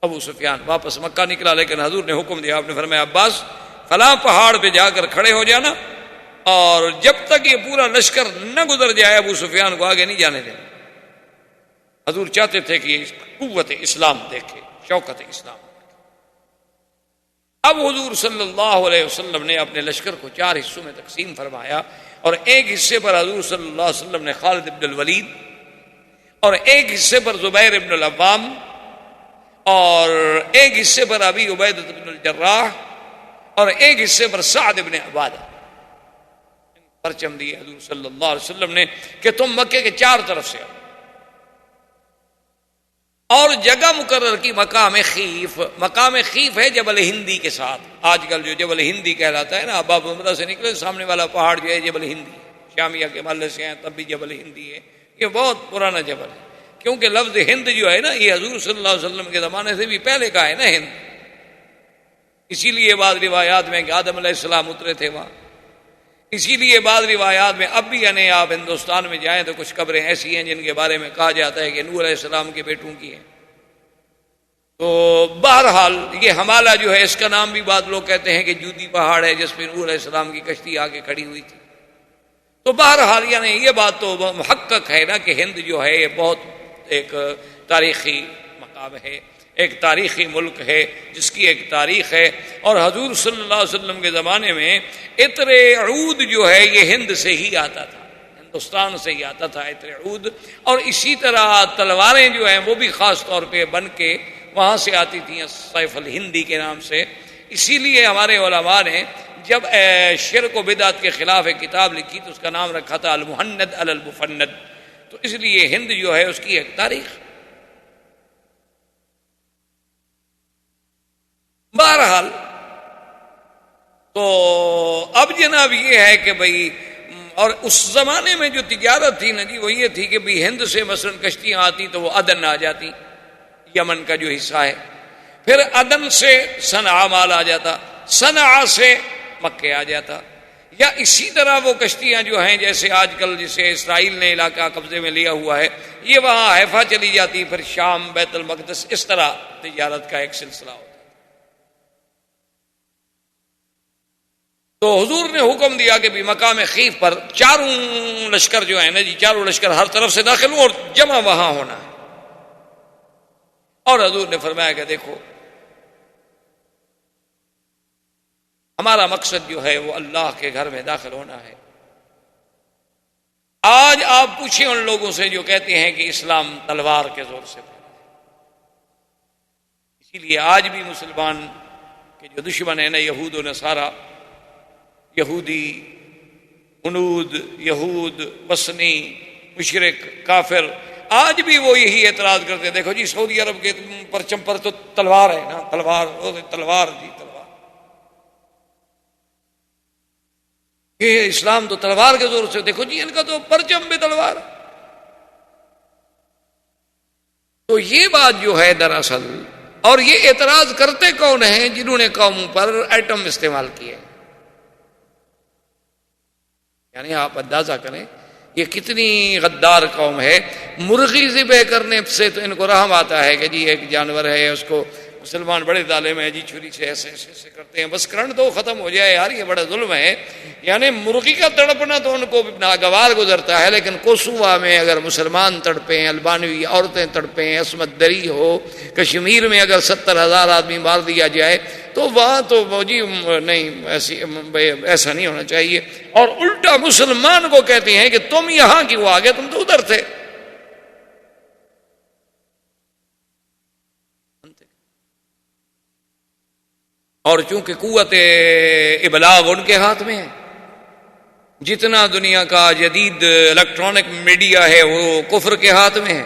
ابو سفیان واپس مکہ نکلا لیکن حضور نے حکم دیا، آپ نے فرمایا عباس فلاں پہاڑ پہ جا کر کھڑے ہو جانا اور جب تک یہ پورا لشکر نہ گزر جائے ابو سفیان کو آگے نہیں جانے دینا۔ حضور چاہتے تھے کہ قوت اسلام دیکھے، شوکت اسلام۔ اب حضور صلی اللہ علیہ وسلم نے اپنے لشکر کو 4 حصوں میں تقسیم فرمایا اور ایک حصے پر حضور صلی اللہ علیہ وسلم نے خالد ابن الولید اور ایک حصے پر زبیر ابن العوام اور ایک حصے پر ابی عبیدہ بن الجراح اور ایک حصے پر سعد ابن عبادہ پرچم دیے حضور صلی اللہ علیہ وسلم نے کہ تم مکے کے 4 طرف سے آؤ، اور جگہ مقرر کی مقام خیف۔ مقام خیف ہے جبل ہندی کے ساتھ، آج کل جو جبل ہندی کہلاتا ہے نا، باب عمرہ سے نکلے سامنے والا پہاڑ جو ہے جبل ہندی ہے، شامیہ کے محلے سے ہیں تب بھی جبل ہندی ہے، یہ بہت پرانا جبل ہے کیونکہ لفظ ہند جو ہے نا یہ حضور صلی اللہ علیہ وسلم کے زمانے سے بھی پہلے کا ہے نا ہند، اسی لیے بعض روایات میں کہ آدم علیہ السلام اترے تھے وہاں، اسی لیے بعض روایات میں اب بھی یعنی آپ ہندوستان میں جائیں تو کچھ قبریں ایسی ہیں جن کے بارے میں کہا جاتا ہے کہ نوح علیہ السلام کے بیٹوں کی ہیں۔ تو بہرحال یہ حمالہ جو ہے اس کا نام بھی بعض لوگ کہتے ہیں کہ جودی پہاڑ ہے جس پہ نوح علیہ السلام کی کشتی آ کے کھڑی ہوئی تھی۔ تو بہرحال یعنی یہ بات تو محقق ہے نا کہ ہند جو ہے یہ بہت ایک تاریخی مقام ہے، ایک تاریخی ملک ہے جس کی ایک تاریخ ہے، اور حضور صلی اللہ علیہ وسلم کے زمانے میں عطر عود جو ہے یہ ہند سے ہی آتا تھا، ہندوستان سے ہی آتا تھا عطر عود، اور اسی طرح تلواریں جو ہیں وہ بھی خاص طور پہ بن کے وہاں سے آتی تھیں سیف الہندی کے نام سے۔ اسی لیے ہمارے علماء نے جب شرک و بدعت کے خلاف ایک کتاب لکھی تو اس کا نام رکھا تھا المہند علی المفند، تو اس لیے ہند جو ہے اس کی ایک تاریخ۔ بہرحال تو اب جناب یہ ہے کہ بھئی اور اس زمانے میں جو تجارت تھی نا جی وہ یہ تھی کہ بھی ہند سے مثلا کشتیاں آتی تو وہ عدن آ جاتی، یمن کا جو حصہ ہے، پھر عدن سے صنعاء مال آ جاتا، صنعاء سے مکے آ جاتا، یا اسی طرح وہ کشتیاں جو ہیں جیسے آج کل جسے اسرائیل نے علاقہ قبضے میں لیا ہوا ہے یہ وہاں حیفا چلی جاتی، پھر شام، بیت المقدس، اس طرح تجارت کا ایک سلسلہ ہوتا۔ تو حضور نے حکم دیا کہ بھی مقام خیف پر چاروں لشکر جو ہیں نا جی، چاروں لشکر ہر طرف سے داخل ہوں اور جمع وہاں ہونا ہے۔ اور حضور نے فرمایا کہ دیکھو ہمارا مقصد جو ہے وہ اللہ کے گھر میں داخل ہونا ہے۔ آج آپ پوچھیں ان لوگوں سے جو کہتے ہیں کہ اسلام تلوار کے زور سے پھیلا ہے، اسی لیے آج بھی مسلمان کے جو دشمن ہیں نا یہود و نصارہ، یہودی، ہنود، یہود، وثنی، مشرک، کافر، آج بھی وہ یہی اعتراض کرتے ہیں، دیکھو جی سعودی عرب کے پرچم پر تو تلوار ہے نا، تلوار تلوار جی تلوار، یہ اسلام تو تلوار کے زور سے، دیکھو جی ان کا تو پرچم بھی تلوار۔ تو یہ بات جو ہے دراصل، اور یہ اعتراض کرتے کون ہیں؟ جنہوں نے قوموں پر ایٹم استعمال کیے، یعنی آپ اندازہ کریں یہ کتنی غدار قوم ہے۔ مرغی ذبح کرنے سے تو ان کو رحم آتا ہے کہ جی ایک جانور ہے، اس کو مسلمان بڑے ظالم ہیں جی، چھری سے ایسے ایسے ایسے کرتے ہیں، بس کرنٹ تو ختم ہو جائے یار، یہ بڑا ظلم ہے۔ یعنی مرغی کا تڑپنا تو ان کو ناگوار گزرتا ہے، لیکن کوسووا میں اگر مسلمان تڑپیں، البانوی عورتیں تڑپیں، عصمت دری ہو، کشمیر میں اگر 70,000 آدمی مار دیا جائے تو وہاں تو جی نہیں، ایسا نہیں ہونا چاہیے۔ اور الٹا مسلمان کو کہتے ہیں کہ تم یہاں کیوں آ گئے، تم تو ادھر تھے۔ اور چونکہ قوت ابلاغ ان کے ہاتھ میں ہے، جتنا دنیا کا جدید الیکٹرانک میڈیا ہے وہ کفر کے ہاتھ میں ہے۔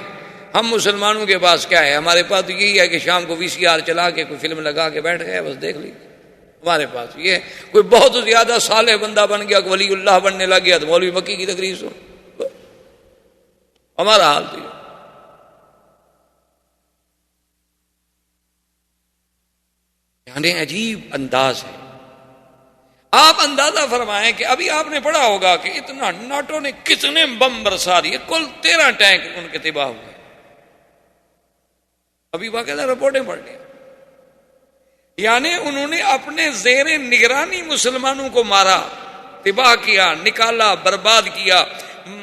ہم مسلمانوں کے پاس کیا ہے؟ ہمارے پاس یہی ہے کہ شام کو VCR چلا کے کوئی فلم لگا کے بیٹھ گئے، بس دیکھ لیجیے۔ ہمارے پاس یہ ہے، کوئی بہت زیادہ صالح بندہ بن گیا، ولی اللہ بننے لگ گیا تو مولوی مکی کی تقریر سن، ہمارا حال تو یہ۔ یعنی عجیب انداز ہے۔ آپ اندازہ فرمائیں کہ ابھی آپ نے پڑھا ہوگا کہ اتنا ناٹو نے کتنے بم برسا دیے، کل 13 ٹینک ان کے تباہ ہوئے، ابھی باقاعدہ رپورٹیں پڑھ لیں۔ یعنی انہوں نے اپنے زیر نگرانی مسلمانوں کو مارا، تباہ کیا، نکالا، برباد کیا،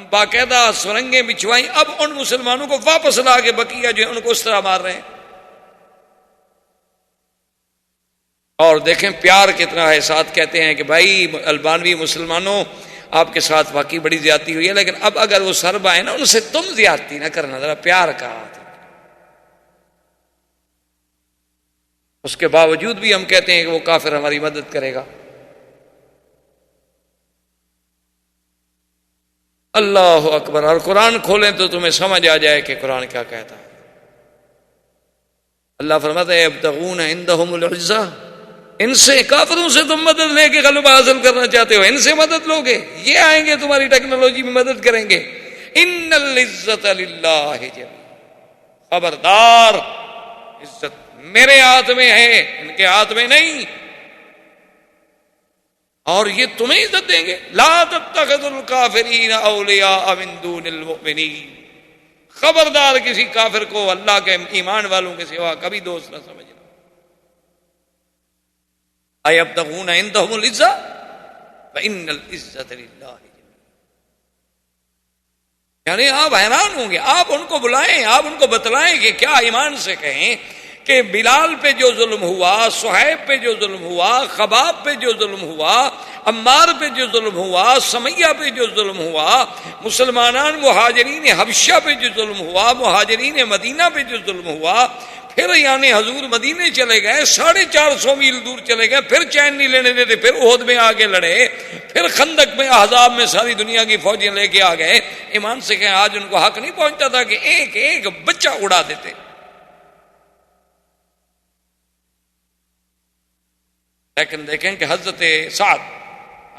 باقاعدہ سرنگیں بچھوائیں، اب ان مسلمانوں کو واپس لا کے بقیہ جو ہے ان کو اس طرح مار رہے ہیں۔ اور دیکھیں پیار کتنا ہے، ساتھ کہتے ہیں کہ بھائی البانوی مسلمانوں آپ کے ساتھ واقعی بڑی زیادتی ہوئی ہے، لیکن اب اگر وہ سرب آئے نا ان سے تم زیادتی نہ کرنا، ذرا پیار کا ہاتھ۔ اس کے باوجود بھی ہم کہتے ہیں کہ وہ کافر ہماری مدد کرے گا۔ اللہ اکبر۔ اور قرآن کھولیں تو تمہیں سمجھ آ جائے کہ قرآن کیا کہتا ہے۔ اللہ فرماتا ہے یبتغون عندہم العزہ، ان سے، کافروں سے تم مدد لے کے غلبہ حاصل کرنا چاہتے ہو، ان سے مدد لوگے، یہ آئیں گے تمہاری ٹیکنالوجی میں مدد کریں گے۔ ان العزت للہ جميعا، خبردار عزت میرے ہاتھ میں ہے، ان کے ہاتھ میں نہیں، اور یہ تمہیں عزت دیں گے۔ لا تتخذوا الکافرین اولیاء من دون المؤمنین، خبردار کسی کافر کو اللہ کے ایمان والوں کے سوا کبھی دوست نہ سمجھنا۔ ایبتغون عندہم العزہ فإن العزة للہ، یعنی آپ حیران ہوں گے، آپ ان کو بلائیں، آپ ان کو بتلائیں کہ کیا ایمان سے کہیں کہ بلال پہ جو ظلم ہوا، صہیب پہ جو ظلم ہوا، خباب پہ جو ظلم ہوا، عمار پہ جو ظلم ہوا، سمیہ پہ جو ظلم ہوا، مسلمانان مہاجرین حبشہ پہ جو ظلم ہوا، مہاجرین مدینہ پہ جو ظلم ہوا، پھر یعنی حضور مدینے چلے گئے، 450 میل دور چلے گئے، پھر چین نہیں لینے دیتے، پھر احد میں آگے لڑے، پھر خندق میں احزاب میں ساری دنیا کی فوجیں لے کے آ گئے۔ ایمان سے کہیں آج ان کو حق نہیں پہنچتا تھا کہ ایک ایک بچہ اڑا دیتے؟ لیکن دیکھیں کہ حضرت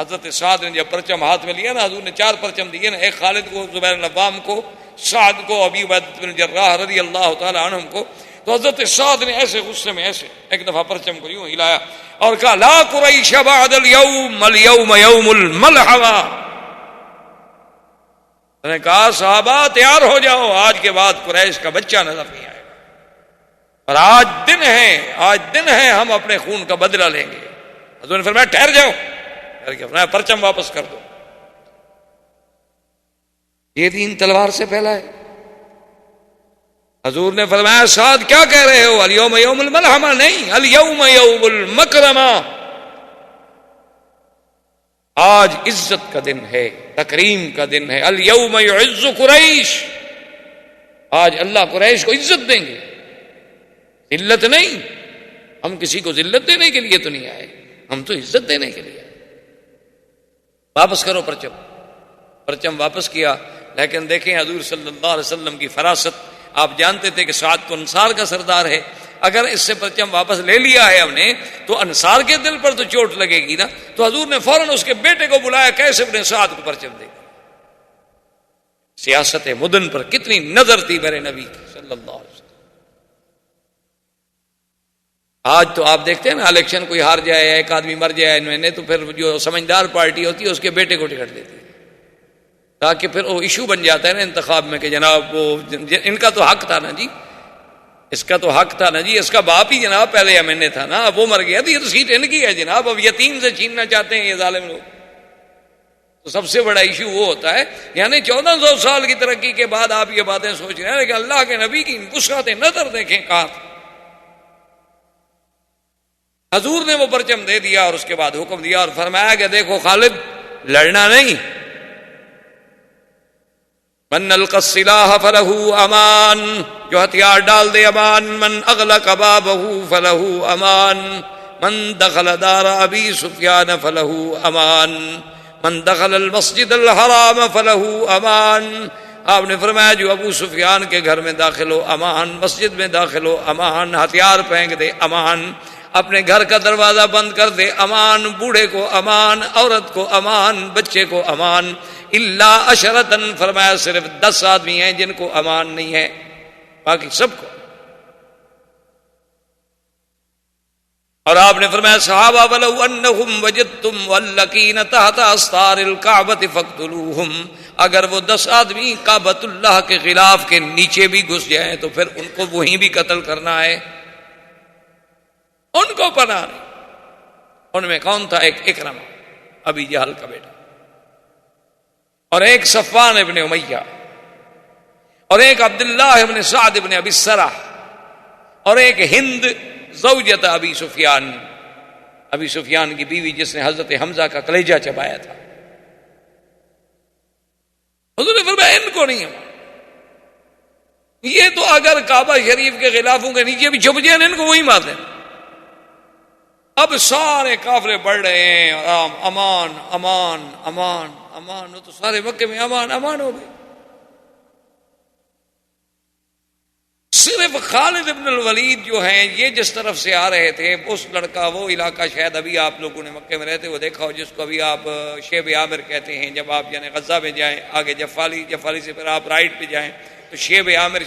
حضرت سعد نے جب پرچم ہاتھ میں لیا نا، حضور نے 4 پرچم دیے نا، ایک خالد کو، زبیر بن عوام کو، سعد کو، ابی عبیدہ بن جراح رضی اللہ تعالی عنہم کو. تو حضرت سعد نے ایسے غصے میں ایسے ایک دفعہ پرچم کو یوں ہلایا اور کہا لا قریش بعد اليوم اليوم یوم الملحمہ. نے کہا صحابہ تیار ہو جاؤ، آج کے بعد قریش کا بچہ نظر نہیں آئے گا، اور آج دن ہے ہم اپنے خون کا بدلہ لیں گے. حضور نے فرمایا ٹھہر جاؤ، فرمایا پرچم واپس کر دو. یہ دین تلوار سے پھیلا ہے. حضور نے فرمایا سعد کیا کہہ رہے ہو، الیوم یوم الملحمہ نہیں، الیوم یوم المکرمہ. آج عزت کا دن ہے، تکریم کا دن ہے. الیوم یعز قریش، آج اللہ قریش کو عزت دیں گے، ذلت نہیں. ہم کسی کو ذلت دینے کے لیے تو نہیں آئے، ہم تو عزت دینے کے لیے آئے. واپس کرو پرچم واپس کیا. لیکن دیکھیں حضور صلی اللہ علیہ وسلم کی فراست. آپ جانتے تھے کہ سعد تو انصار کا سردار ہے، اگر اس سے پرچم واپس لے لیا ہے ہم نے تو انصار کے دل پر تو چوٹ لگے گی نا. تو حضور نے فوراً اس کے بیٹے کو بلایا، کیسے اپنے سعد کو پرچم دے گا. سیاست مدن پر کتنی نظر تھی میرے نبی کی صلی اللہ علیہ وسلم. آج تو آپ دیکھتے ہیں نا، الیکشن کوئی ہار جائے، ایک آدمی مر جائے میں نے، تو پھر جو سمجھدار پارٹی ہوتی ہے اس کے بیٹے کو ٹکٹ دیتی ہے، تاکہ پھر وہ ایشو بن جاتا ہے نا انتخاب میں کہ جناب وہ ان کا تو حق تھا نا جی، اس کا تو حق تھا نا جی، اس کا باپ ہی جناب پہلے ایم تھا نا، اب وہ مر گیا تو یہ تو سیٹ ان کی ہے جناب، اب یتیم سے چھیننا چاہتے ہیں یہ ظالم لوگ. تو سب سے بڑا ایشو وہ ہوتا ہے. یعنی 1400 سال کی ترقی کے بعد آپ یہ باتیں سوچ رہے ہیں، لیکن اللہ کے نبی کی وسعت نظر دیکھیں کہاں. حضور نے وہ پرچم دے دیا اور اس کے بعد حکم دیا اور فرمایا کہ دیکھو خالد، لڑنا نہیں. من القى السلاح فله امان، جو ہتھیار ڈال دے امان. من اغلق بابه فله امان، من دخل دار ابی سفیان فله امان، من دخل المسجد الحرام فله امان. آپ نے فرمایا جو ابو سفیان کے گھر میں داخل ہو امان، مسجد میں داخل ہو امان، ہتھیار پھینک دے امان، اپنے گھر کا دروازہ بند کر دے امان، بوڑھے کو امان، عورت کو امان، بچے کو امان. الا عشرتن، فرمایا صرف 10 آدمی ہیں جن کو امان نہیں ہے، باقی سب کو. اور آپ نے فرمایا صحابہ ولو انہم وجدتم واللکین تحت استار الکعبۃ فاقتلوہم، اگر وہ 10 آدمی کعبۃ اللہ کے خلاف کے نیچے بھی گھس جائیں تو پھر ان کو وہیں بھی قتل کرنا ہے، ان کو پناہ نہیں. ان میں کون تھا؟ ایک اکرمہ ابی جہل کا بیٹا، اور ایک صفوان ابن امیہ، اور ایک عبداللہ ابن سعد ابن ابی السرح، اور ایک ہند زوجت ابی سفیان، ابی سفیان کی بیوی جس نے حضرت حمزہ کا کلیجہ چبایا تھا. حضور نے فرمایا ان کو نہیں. یہ تو اگر کعبہ شریف کے غلافوں کے نیچے بھی چھپ جائیں ان کو وہی مار دیں. اب سارے کافرے بڑھ رہے ہیں، امان امان امان امان، وہ تو سارے مکے میں امان امان ہو گئے. صرف خالد ابن الولید جو ہیں یہ جس طرف سے آ رہے تھے، اس لڑکا وہ علاقہ شاید ابھی آپ لوگوں نے مکے میں رہتے وہ دیکھا ہو، جس کو ابھی آپ شیب عامر کہتے ہیں. جب آپ یعنی غزہ میں جائیں آگے جفالی سے پھر آپ رائٹ پہ جائیں تو شیب عامر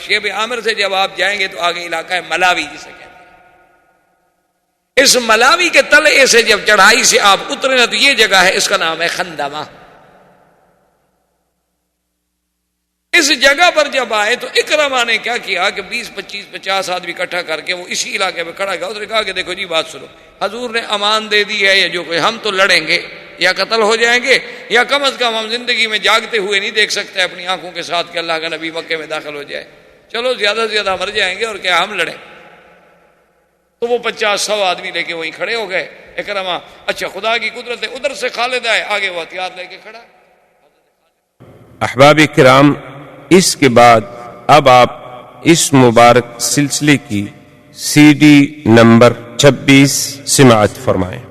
سے جب آپ جائیں گے تو آگے علاقہ ہے ملاوی جسے کہتے ہیں. اس ملاوی کے تلے سے جب چڑھائی سے آپ اترے نا تو یہ جگہ ہے، اس کا نام ہے خندمہ. اس جگہ پر جب آئے تو اکرمہ نے کیا کیا کہ 20 25 50 آدمی اکٹھا کر کے وہ اسی علاقے میں کھڑا گیا. اس نے کہا کہ دیکھو جی بات سنو، حضور نے امان دے دی ہے، یا جو کوئی ہم تو لڑیں گے یا قتل ہو جائیں گے، یا کم از کم ہم زندگی میں جاگتے ہوئے نہیں دیکھ سکتے اپنی آنکھوں کے ساتھ کہ اللہ کا نبی مکے میں داخل ہو جائے. چلو زیادہ سے زیادہ مر جائیں گے اور کیا ہم لڑیں. تو وہ 50-100 آدمی لے کے وہیں کھڑے ہو گئے. اکرمہ اچھا خدا کی قدرت ہے، ادھر سے خالد آئے، آگے وہ ہتھیار لے کے کھڑا. احباب کرام، اس کے بعد اب آپ اس مبارک سلسلے کی CD نمبر 26 سماعت فرمائیں.